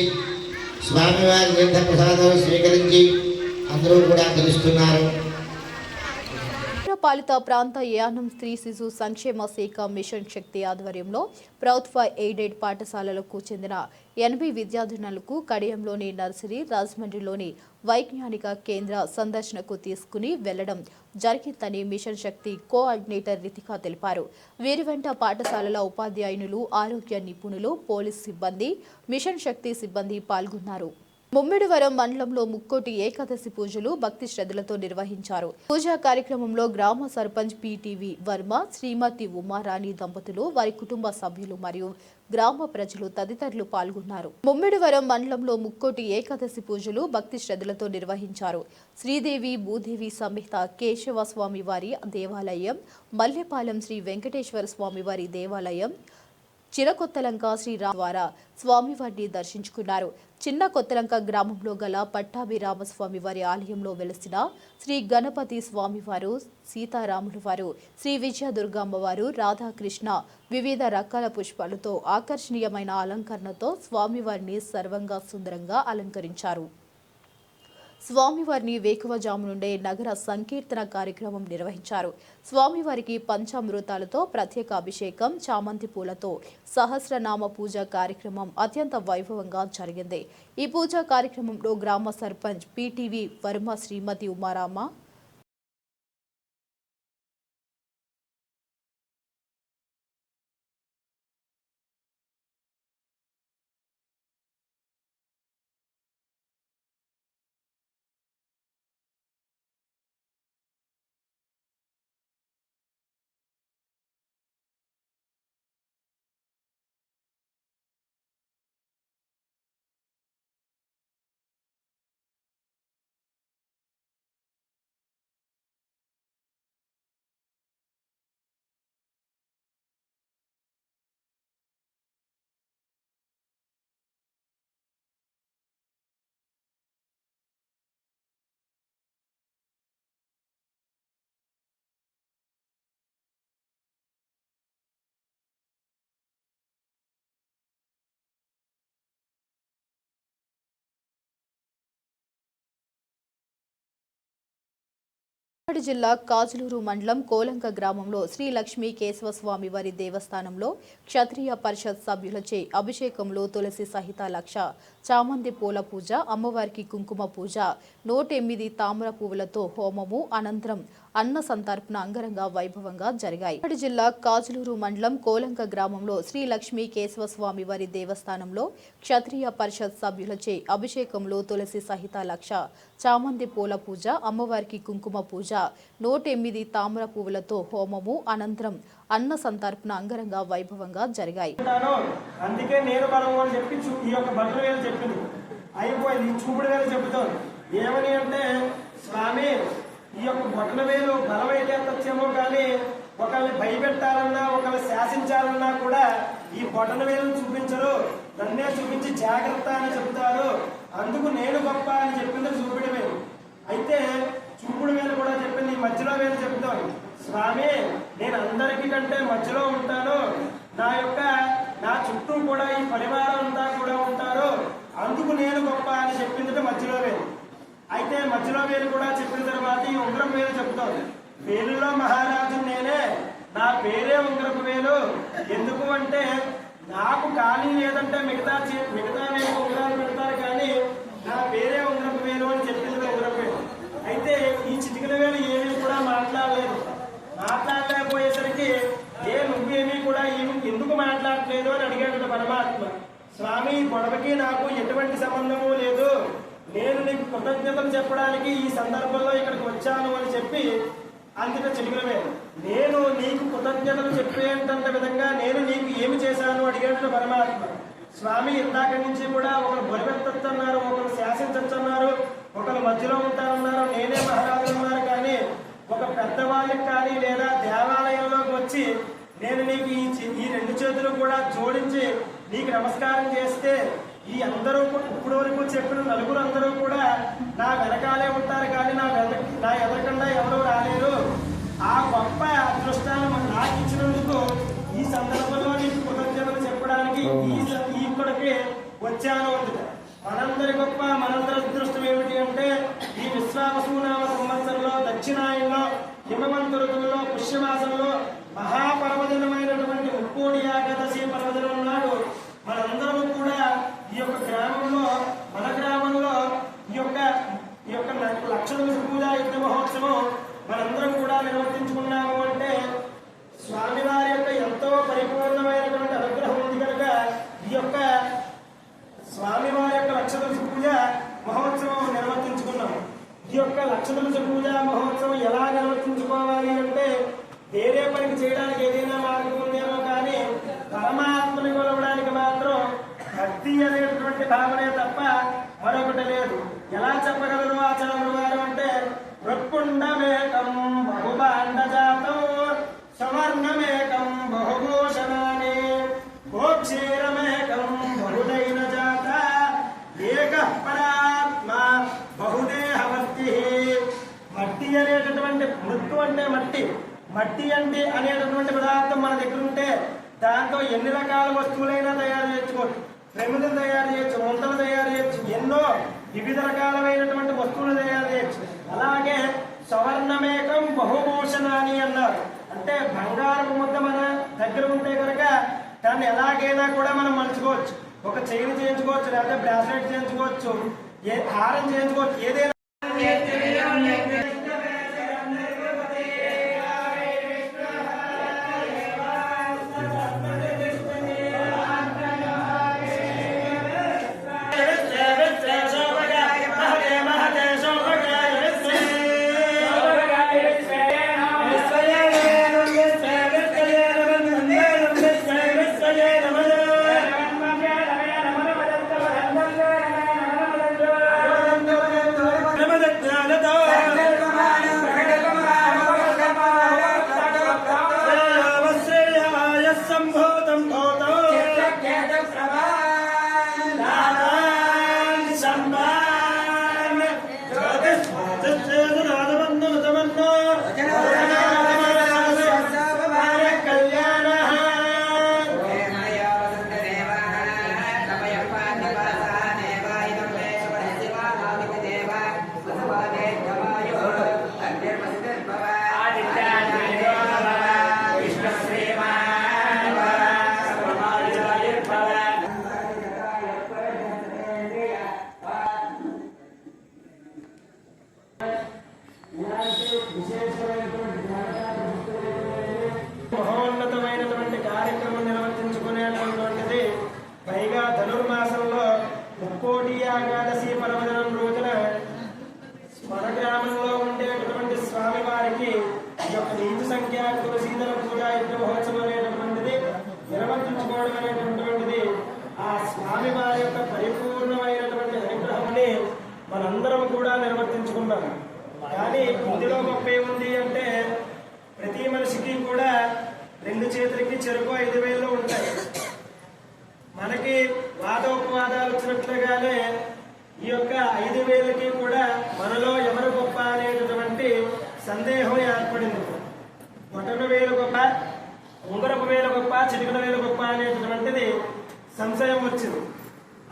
స్వామివారి తీర్థ ప్రసాదాలు స్వీకరించి అందరూ కూడా తెలుస్తున్నారు. పాలిత ప్రాంత యానం స్త్రీ శిశు సంక్షేమ శాఖ మిషన్ శక్తి ఆధ్వర్యంలో ప్రభుత్వ ఎయిడెడ్ పాఠశాలలకు చెందిన 80 విద్యార్థినులకు కడియంలోని నర్సరీ, రాజమండ్రిలోని వైజ్ఞానిక కేంద్ర సందర్శనకు తీసుకుని వెళ్లడం జరిగిందని మిషన్ శక్తి కోఆర్డినేటర్ రితికా తెలిపారు. వీరి వెంట పాఠశాలల ఉపాధ్యాయునులు, ఆరోగ్య నిపుణులు, పోలీస్ సిబ్బంది, మిషన్ శక్తి సిబ్బంది పాల్గొన్నారు. ముమ్మిడివరం మండలంలో ముక్కోటి ఏకాదశి పూజలు భక్తి శ్రద్ధలతో నిర్వహించారు. పూజా కార్యక్రమంలో గ్రామ సర్పంచ్ పిటివి వర్మ, శ్రీమతి ఉమారాణి దంపతులు, వారి కుటుంబ సభ్యులు మరియు గ్రామ ప్రజలు తదితరులు పాల్గొన్నారు. ముమ్మిడివరం మండలంలో ముక్కోటి ఏకాదశి పూజలు భక్తి శ్రద్ధలతో నిర్వహించారు. శ్రీదేవి భూదేవి సమేత కేశవ స్వామి వారి దేవాలయం, మల్లెపాలెం శ్రీ వెంకటేశ్వర స్వామి వారి దేవాలయం, చిరకొత్తలంక శ్రీరామ ద్వారా స్వామివారిని దర్శించుకున్నారు. చిన్న కొత్తలంక గ్రామంలో గల పట్టాభిరామస్వామి వారి ఆలయంలో వెలసిన శ్రీ గణపతి స్వామివారు, సీతారాముల వారు, శ్రీ విజయదుర్గమ్మ వారు, రాధాకృష్ణ వివిధ రకాల పుష్పాలతో ఆకర్షణీయమైన అలంకరణతో స్వామివారిని సర్వంగా సుందరంగా అలంకరించారు. స్వామివారిని వేకువజాము నుండే నగర సంకీర్తన కార్యక్రమం నిర్వహించారు. స్వామివారికి పంచామృతాలతో ప్రత్యేక అభిషేకం, చామంతి పూలతో సహస్రనామ పూజ కార్యక్రమం అత్యంత వైభవంగా జరిగింది. ఈ పూజా కార్యక్రమంలో గ్రామ సర్పంచ్ పిటివి వర్మ, శ్రీమతి ఉమారామ, ఉమ్మడి జిల్లా కాజులూరు మండలం కోలంక గ్రామంలో శ్రీ లక్ష్మీ కేశవ స్వామి వారి దేవస్థానంలో క్షత్రియ పరిషత్ సభ్యులచే అభిషేకంలో తులసి సహిత లక్ష చామంతి పూల పూజ, అమ్మవారికి కుంకుమ పూజ, 108 తామర పువ్వులతో హోమము అనంతరం అన్న సంతర్పణ అంగరంగ వైభవంగా జరిగాయి. ఉమ్మడి జిల్లా కాజులూరు మండలం కోలంక గ్రామంలో శ్రీ లక్ష్మీ కేశవ స్వామి వారి దేవస్థానంలో క్షత్రియ పరిషత్ సభ్యులచే అభిషేకంలో తులసి సహిత లక్ష చామంతి పూల పూజ, అమ్మవారికి కుంకుమ పూజ, 108 తామర పువ్వులతో హోమము అనంతరం అన్న సంతర్పణ అంగరంగ వైభవంగా జరిగాయి. అందుకే నేను బలము అని చెప్పి ఈ యొక్క బట్టల వేలు చెప్పింది అయిపోయింది. ఈ చూపుడు వేలు చెబుతాను ఏమని అంటే, స్వామి ఈ యొక్క బొట్టల వేలు బలమైతే వచ్చేమో కానీ ఒకళ్ళని భయపెట్టాలన్నా ఒకళ్ళని శాసించాలన్నా కూడా ఈ బొట్టల వేలు చూపించరు, నన్నే చూపించి జాగ్రత్త అని చెబుతారు. అందుకు నేను గొప్ప అని చెప్పింది చూపుడు వేలు. అయితే చూపుడు వేలు కూడా చెప్పింది మధ్యలో వేలు చెప్తాను, స్వామి నేను అందరికీ కంటే మధ్యలో ఉంటాను, నా చుట్టూ కూడా ఈ పరివారం అంతా కూడా ఉంటారు, అందుకు నేను గొప్ప అని చెప్పింది మధ్యలో వేలు. అయితే మధ్యలో వేలు కూడా చెప్పిన తర్వాత ఈ ఉంగరం వేలు చెప్తాను. వేలులో మహారాజు నేనే, నా పేరే ఉంగరపు వేలు. ఎందుకు అంటే నాకు ఖాళీ లేదంటే మిగతా వేలు ఉంగరాలు పెడతారు, కానీ నా పేరే ఉంగరపు వేలు అని చెప్పింది ఉంగరపు వేలు. అయితే ఈ చిటికల వేలు ఏమీ కూడా మాట్లాడలేకపోయేసరికి నువ్వేమీ కూడా ఎందుకు మాట్లాడలేదు అని అడిగాడు పరమాత్మ. స్వామి గొడవకి నాకు ఎటువంటి సంబంధము లేదు, నేను నీకు కృతజ్ఞతలు చెప్పడానికి ఈ సందర్భంలో ఇక్కడికి వచ్చాను అని చెప్పి అంకిత చిలుకలమే. నేను నీకు కృతజ్ఞతలు చెప్పేంత విధంగా నేను నీకు ఏమి చేశాను అడిగాడు పరమాత్మ. స్వామి ఇందాక నుంచి కూడా ఒకరు బొలిపెట్టన్నారు, ఒకరు శాసించన్నారు, ఒకరు మధ్యలో ఉంటారన్నారు, నేనే మహారాజు అన్నారు. కానీ ఒక పెద్దవాళ్ళకి కానీ లేదా దేవాలయంలోకి వచ్చి నేను నీకు ఈ 2 చేతులు కూడా జోడించి నీకు నమస్కారం చేస్తే ఈ అందరూ ఇప్పుడు వరకు చెప్పిన నలుగురు అందరూ కూడా నా వెనకాలే ఉంటారు, కానీ నా ఎదరకుండా ఎవరూ రాలేరు. ఆ గొప్ప అదృష్టాన్ని నాకు ఇచ్చినందుకు ఈ సందర్భంలో నీకు కృతజ్ఞతలు చెప్పడానికి ఇక్కడికి వచ్చాను. మనందరి గొప్ప మనందరి అదృష్టం ఏమిటి అంటే, ఈ విశ్వావసునామ సంవత్సరంలో దక్షిణాయనంలో హిమవంత ఋతువులో పుష్యమాసంలో మహాపర్వదినమైనటువంటి ముక్కోడి ఏకాదశి పర్వదినం నాడు మనందరూ కూడా ఈ యొక్క గ్రామంలో మన గ్రామంలో ఈ యొక్క లక్షల పూజ యుద్ధ మహోత్సవం మనందరం కూడా నిర్వర్తించుకున్నాము. అంటే స్వామివారి యొక్క ఎంతో పరిపూర్ణమైనటువంటి అనుగ్రహం ఉంది కనుక ఈ యొక్క స్వామివారి యొక్క లక్షతులసి పూజ మహోత్సవం నిర్వర్తించుకున్నాము. ఈ యొక్క లక్షతులసి పూజ మహోత్సవం ఎలా నిర్వర్తించుకోవాలి అంటే, వేరే పనికి చేయడానికి ఏదైనా మార్గం ఉందేమో కానీ పరమాత్మని కొలవడానికి మాత్రం భక్తి అనేటువంటి భావనే తప్ప మరొకటి లేదు. ఎలా చెప్పగలరు ఆచార్యులు వారు అంటే, వృత్కుండమేకం బహుబాండజాతం సవర్ణమేకం బహుభూషణాని గోక్షీరమేకం బహుదైన జాత ఏక పరాత్మ బహుదేహవర్తి. మట్టి అనేటటువంటి మృత్తు అంటే మట్టి అంటే అనేటటువంటి పదార్థం మన దగ్గర ఉంటే దాంతో ఎన్ని రకాల వస్తువులైనా తయారు చేసుకోవచ్చు. ప్రమిదలు తయారు చేయొచ్చు, ముంతలు తయారు చేయొచ్చు, ఎన్నో వివిధ రకాలైనటువంటి వస్తువులు తయారు చేయొచ్చు. అలాగే సవర్ణమేకం బహుభూషణాని అన్నారు. అంటే బంగారం ముద్ద మన దగ్గర ఉంటే కనుక దాన్ని ఎలాగైనా కూడా మనం మలుచుకోవచ్చు. ఒక చైన్ చేయించుకోవచ్చు, లేకపోతే బ్రాస్లెట్ చేయించుకోవచ్చు, హారం చేయించుకోవచ్చు, ఏదైనా. ఈ యొక్క నీతి సంఖ్య తులసీదల పూజ యజ్ఞ మహోత్సవం అనేటటువంటిది నిర్వర్తించుకోవడం అనేటటువంటిది ఆ స్వామి వారి యొక్క పరిపూర్ణమైనటువంటి అనుగ్రహాన్ని మనందరం కూడా నిర్వర్తించుకున్నాం. కానీ ఇందులో గొప్ప ఏముంది అంటే ప్రతి మనిషికి కూడా 2 చేతులకి చెరుకు 5,000 ఉంటాయి. మనకి వాదోపవాదాలు వచ్చినట్లుగానే ఈ యొక్క 5,000కి కూడా మనలో ఎవరు గొప్ప అనేటటువంటి సందేహం ఏర్పడింది. బొటన వేలు గొప్ప, ఉంగరపు వేలు గొప్ప, చిటికల వేలు గొప్ప అనేటటువంటిది సంశయం వచ్చింది.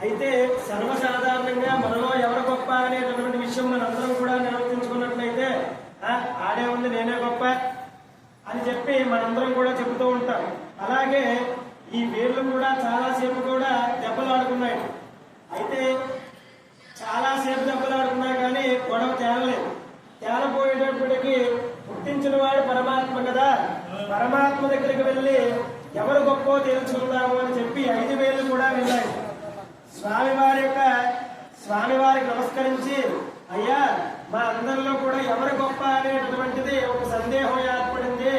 అయితే సర్వసాధారణంగా మనలో ఎవరు గొప్ప అనేటటువంటి విషయం మనందరం కూడా నిర్వర్తించుకున్నట్లయితే ఆడే ఉంది నేనే గొప్ప అని చెప్పి మనందరం కూడా చెబుతూ ఉంటాం. అలాగే ఈ వేళ్ళు కూడా చాలాసేపు కూడా దెబ్బలాడుకున్నాయి. అయితే చాలాసేపు దెబ్బలాడుకున్నా కానీ గొడవ తేలలేదు. తేలపోయేటప్పటికి పుట్టించిన వాడు పరమాత్మ కదా, పరమాత్మ దగ్గరికి వెళ్ళి ఎవరు గొప్ప తెలుసుకుందాము అని చెప్పి 5,000 కూడా వెళ్ళాయి. స్వామివారికి నమస్కరించి, అయ్యా మా అందరిలో కూడా ఎవరు గొప్ప అనేటటువంటిది ఒక సందేహం ఏర్పడింది,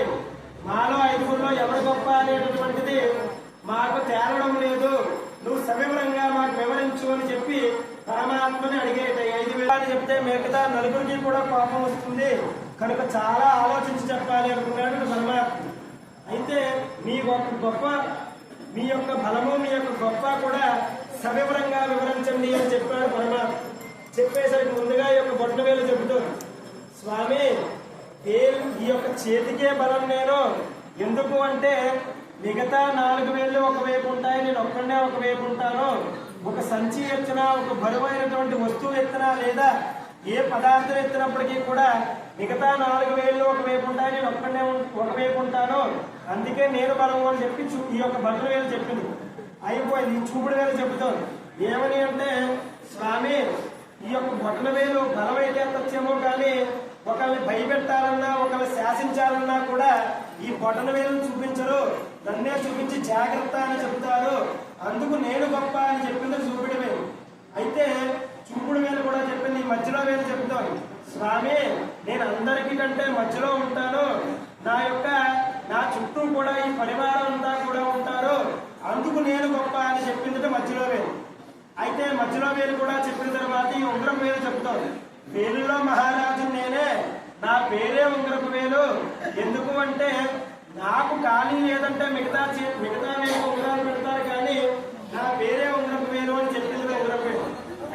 మాలో 5గురిలో ఎవరు గొప్ప అనేటటువంటిది మాకు తేలడం లేదు, నువ్వు సవివరంగా మాకు వివరించు అని చెప్పి పరమాత్మని అడిగేట. 5,000 అని చెప్తే మిగతా 4గురికి కూడా కోపం వస్తుంది కనుక చాలా ఆలోచించి చెప్పాలి అనుకున్నాడు పరమాత్మ. అయితే మీ యొక్క బలము మీ యొక్క గొప్ప కూడా సవివరంగా వివరించండి అని చెప్పాడు పరమాత్మ. చెప్పేసరికి ముందుగా ఈ యొక్క బొట్ల వేలు చెబుతుంది, స్వామి ఈ యొక్క చేతికే బలం నేను, ఎందుకు అంటే మిగతా 4 వేళ్ళు ఒకవైపు ఉంటాయి, నేను ఒక్కడే ఒకవైపు ఉంటాను. ఒక సంచి ఎత్తినా, ఒక బరువైనటువంటి వస్తువు ఎత్తినా, లేదా ఏ పదార్థం ఎత్తినప్పటికీ కూడా మిగతా 4 వేళ్ళు ఒకవైపు ఉంటాయి, నేను ఒక్కడే ఒకవైపు ఉంటాను, అందుకే నేను బలం అని చెప్పి ఈ యొక్క బొట్ల వేలు చెప్పింది. అయిపోయింది. ఈ చూపుడు వేలు చెబుతాను ఏమని అంటే, స్వామి ఈ యొక్క బొట్ల వేలు బలమైతే వచ్చేమో కానీ ఒకరిని భయపెట్టాలన్నా ఒకరిని శాసించాలన్నా కూడా ఈ బొటన వేలు చూపించరు, నన్నే చూపించి జాగ్రత్త అని చెబుతారు, అందుకు నేను గొప్ప అని చెప్పింది చూపుడు వేలు. అయితే చూపుడు వేలు కూడా చెప్పింది ఈ మధ్యలో వేలు చెప్తాను, స్వామి నేను అందరికీ కంటే మధ్యలో ఉంటాను, నా చుట్టూ కూడా ఈ పరివారం అంతా కూడా ఉంటారు, అందుకు నేను గొప్ప అని చెప్పింది మధ్యలో వేలు. అయితే మధ్యలో వేలు కూడా చెప్పిన తర్వాత ఈ ఉంగరం వేలు చెప్తాను, వేలులో మహారాజు నేనే, నా పేరే ఉంగరపు వేలు, ఎందుకు అంటే నాకు ఖాళీ లేదంటే మిగతా వేలు ఉంగరాలు పెడతారు కానీ నా పేరే ఉంగరపు వేలు అని చెప్పింది ఉంగరపు వేలు.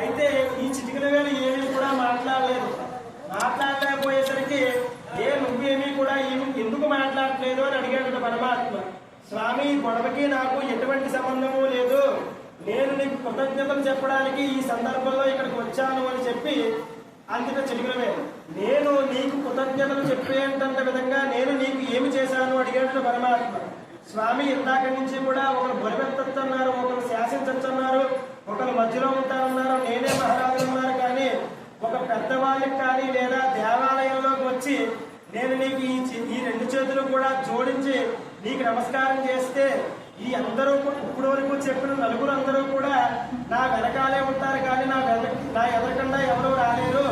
అయితే ఈ చిటికల వేలు ఏమీ కూడా మాట్లాడలేకపోయేసరికి నువ్వేమీ కూడా ఎందుకు మాట్లాడలేదు అని అడిగాడు పరమాత్మ. స్వామి గొడవకి నాకు ఎటువంటి సంబంధము లేదు, నేను నీకు కృతజ్ఞతలు చెప్పడానికి ఈ సందర్భంలో ఇక్కడికి వచ్చాను అని చెప్పి అంతటా చిటికల వేలు, నేను నీకు కృతజ్ఞతలు చెప్పేంత విధంగా నేను నీకు ఏమి చేశాను అడిగాడు పరమాత్మ. స్వామి ఇందాక నుంచి కూడా ఒకరు బొరిపెత్తన్నారు, ఒకరు శాసించన్నారు, ఒకరు మధ్యలో ఉంటారన్నారు, నేనే మహారాజు అన్నారు, కానీ ఒక పెద్దవాళ్ళకి కానీ లేదా దేవాలయంలోకి వచ్చి నేను నీకు ఈ 2 చేతులు కూడా జోడించి నీకు నమస్కారం చేస్తే ఈ అందరూ ఇప్పుడు వరకు చెప్పిన 4 అందరూ కూడా నా వెనకాలే ఉంటారు కానీ నా ఎదరకుండా ఎవరూ రాలేరు,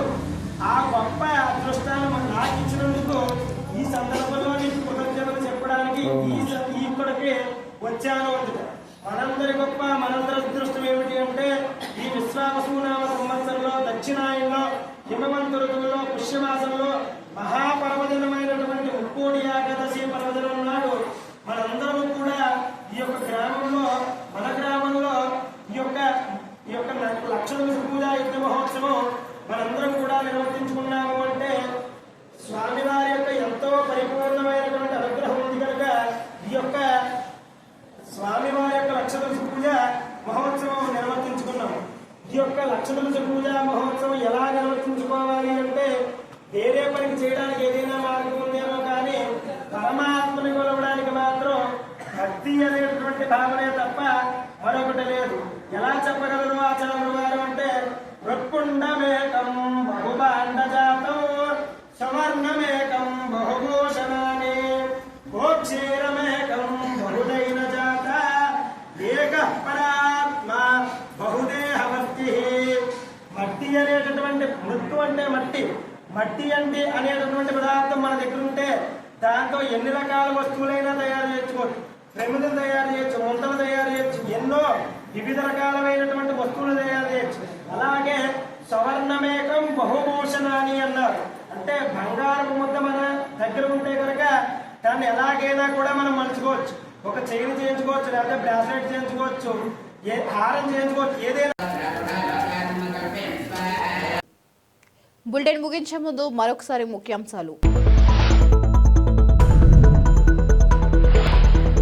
ఆ గొప్ప అదృష్టాన్ని నాకు ఇచ్చినందుకు ఈ సందర్భంలో నీకు కృతజ్ఞతలు చెప్పడానికి ఇక్కడికి వచ్చాను అందుక. మనందరి గొప్ప మనందరి అదృష్టం ఏమిటి అంటే ఈ విశ్వావసునామ సంవత్సరంలో దక్షిణాయనంలో హిమవంత ఋతువులో పుష్యమాసంలో మహాపర్వదినమైనటువంటి ముక్కోడి ఏకాదశి పర్వదినం నాడు మనందరూ కూడా ఈ యొక్క గ్రామంలో మన గ్రామంలో ఈ యొక్క లక్షల పూజ యజ్ఞ మహోత్సవం మనందరం కూడా నిర్వర్తించుకున్నాము అంటే స్వామివారి యొక్క ఎంతో పరిపూర్ణమైనటువంటి అనుగ్రహం ఉంది కనుక ఈ యొక్క స్వామివారి యొక్క లక్షల పూజ మహోత్సవం నిర్వర్తించుకున్నాము. ఈ యొక్క లక్షల పూజ మహోత్సవం ఎలా నిర్వర్తించుకోవాలి అంటే వేరే పనికి చేయడానికి ఏదైనా మార్గం ఉందేమో కానీ పరమాత్మని కొలవడానికి మాత్రం భక్తి అనేటువంటి భావనే తప్ప మరొకటి లేదు. ఎలా చెప్పగలరు ఆచార్యుల వారు అంటే వృత్పుండమేకం బహుభాండజాతం సవర్ణమేకం బహుభూషణాని గోక్షీరమేకం బహుదైన జాత ఏక పరాత్మ బహుదేహవర్తి. మట్టి అనేటటువంటి మృత్తు అంటే మట్టి, మట్టి అంటే అనేటటువంటి పదార్థం మన దగ్గర దాంతో ఎన్ని రకాల వస్తువులైనా తయారు చేసుకోవచ్చు. ప్రమిదలు తయారు చేయొచ్చు, ముంతలు తయారు చేయొచ్చు, ఎన్నో వివిధ రకాలైనటువంటి వస్తువులు తయారు చేయొచ్చు. అలాగే సవర్ణమేకం బహుభూషణాని అన్నారు. అంటే బంగారపు ముద్ద మన దగ్గర ఉంటే కనుక దాన్ని ఎలాగైనా కూడా మనం మలుచుకోవచ్చు. ఒక చైన్ చేయించుకోవచ్చు, లేకపోతే బ్రాస్లెట్ చేయించుకోవచ్చు, హారం చేయించుకోవచ్చు, ఏదైనా. బులెటిన్ ముగించే ముందు మరొకసారి ముఖ్యాంశాలు.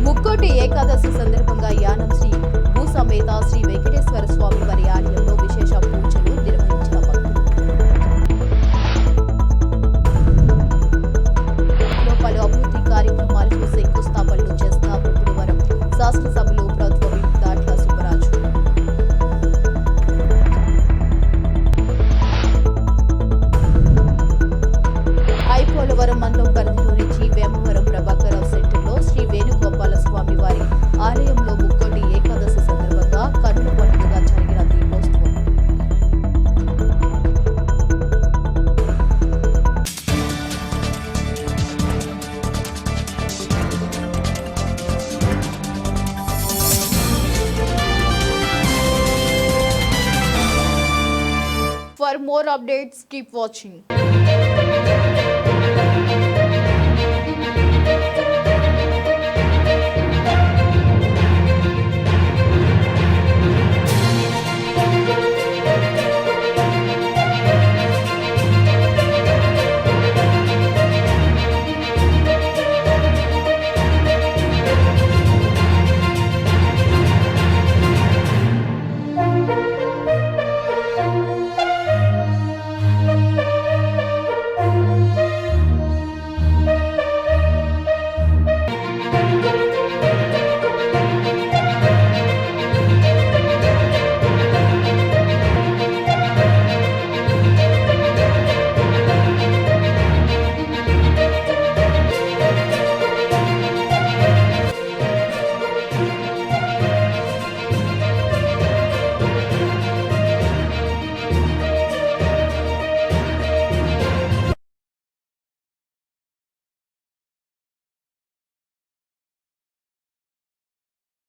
ముక్కోటి ఏకాదశి సందర్భంగా యానం శ్రీ భూసమేత శ్రీ వెంకటేశ్వర స్వామి వారి ఆలయంలో విశేష పూజలు నిర్వహించిన భక్తులు. పలు అభివృద్ధి కార్యక్రమాలకు శంకుస్థాపనలు చేసిన బుబ్బుడివరం శాసనసభలో ప్రభుత్వ విప్ దాట్ల సుబ్బరాజు. ఐపోలవరం మండలం పరిధిలో నుంచి వేమవరం ప్రభాకరరావు సెంటర్లో శ్రీ వేణుగోపాల స్వామి వారి ఆలయంలో ముక్కోటి ఏకాదశి సందర్భంగా కన్నుల పండుగగా జరిగిన దీపోత్సవం. For more updates, keep watching.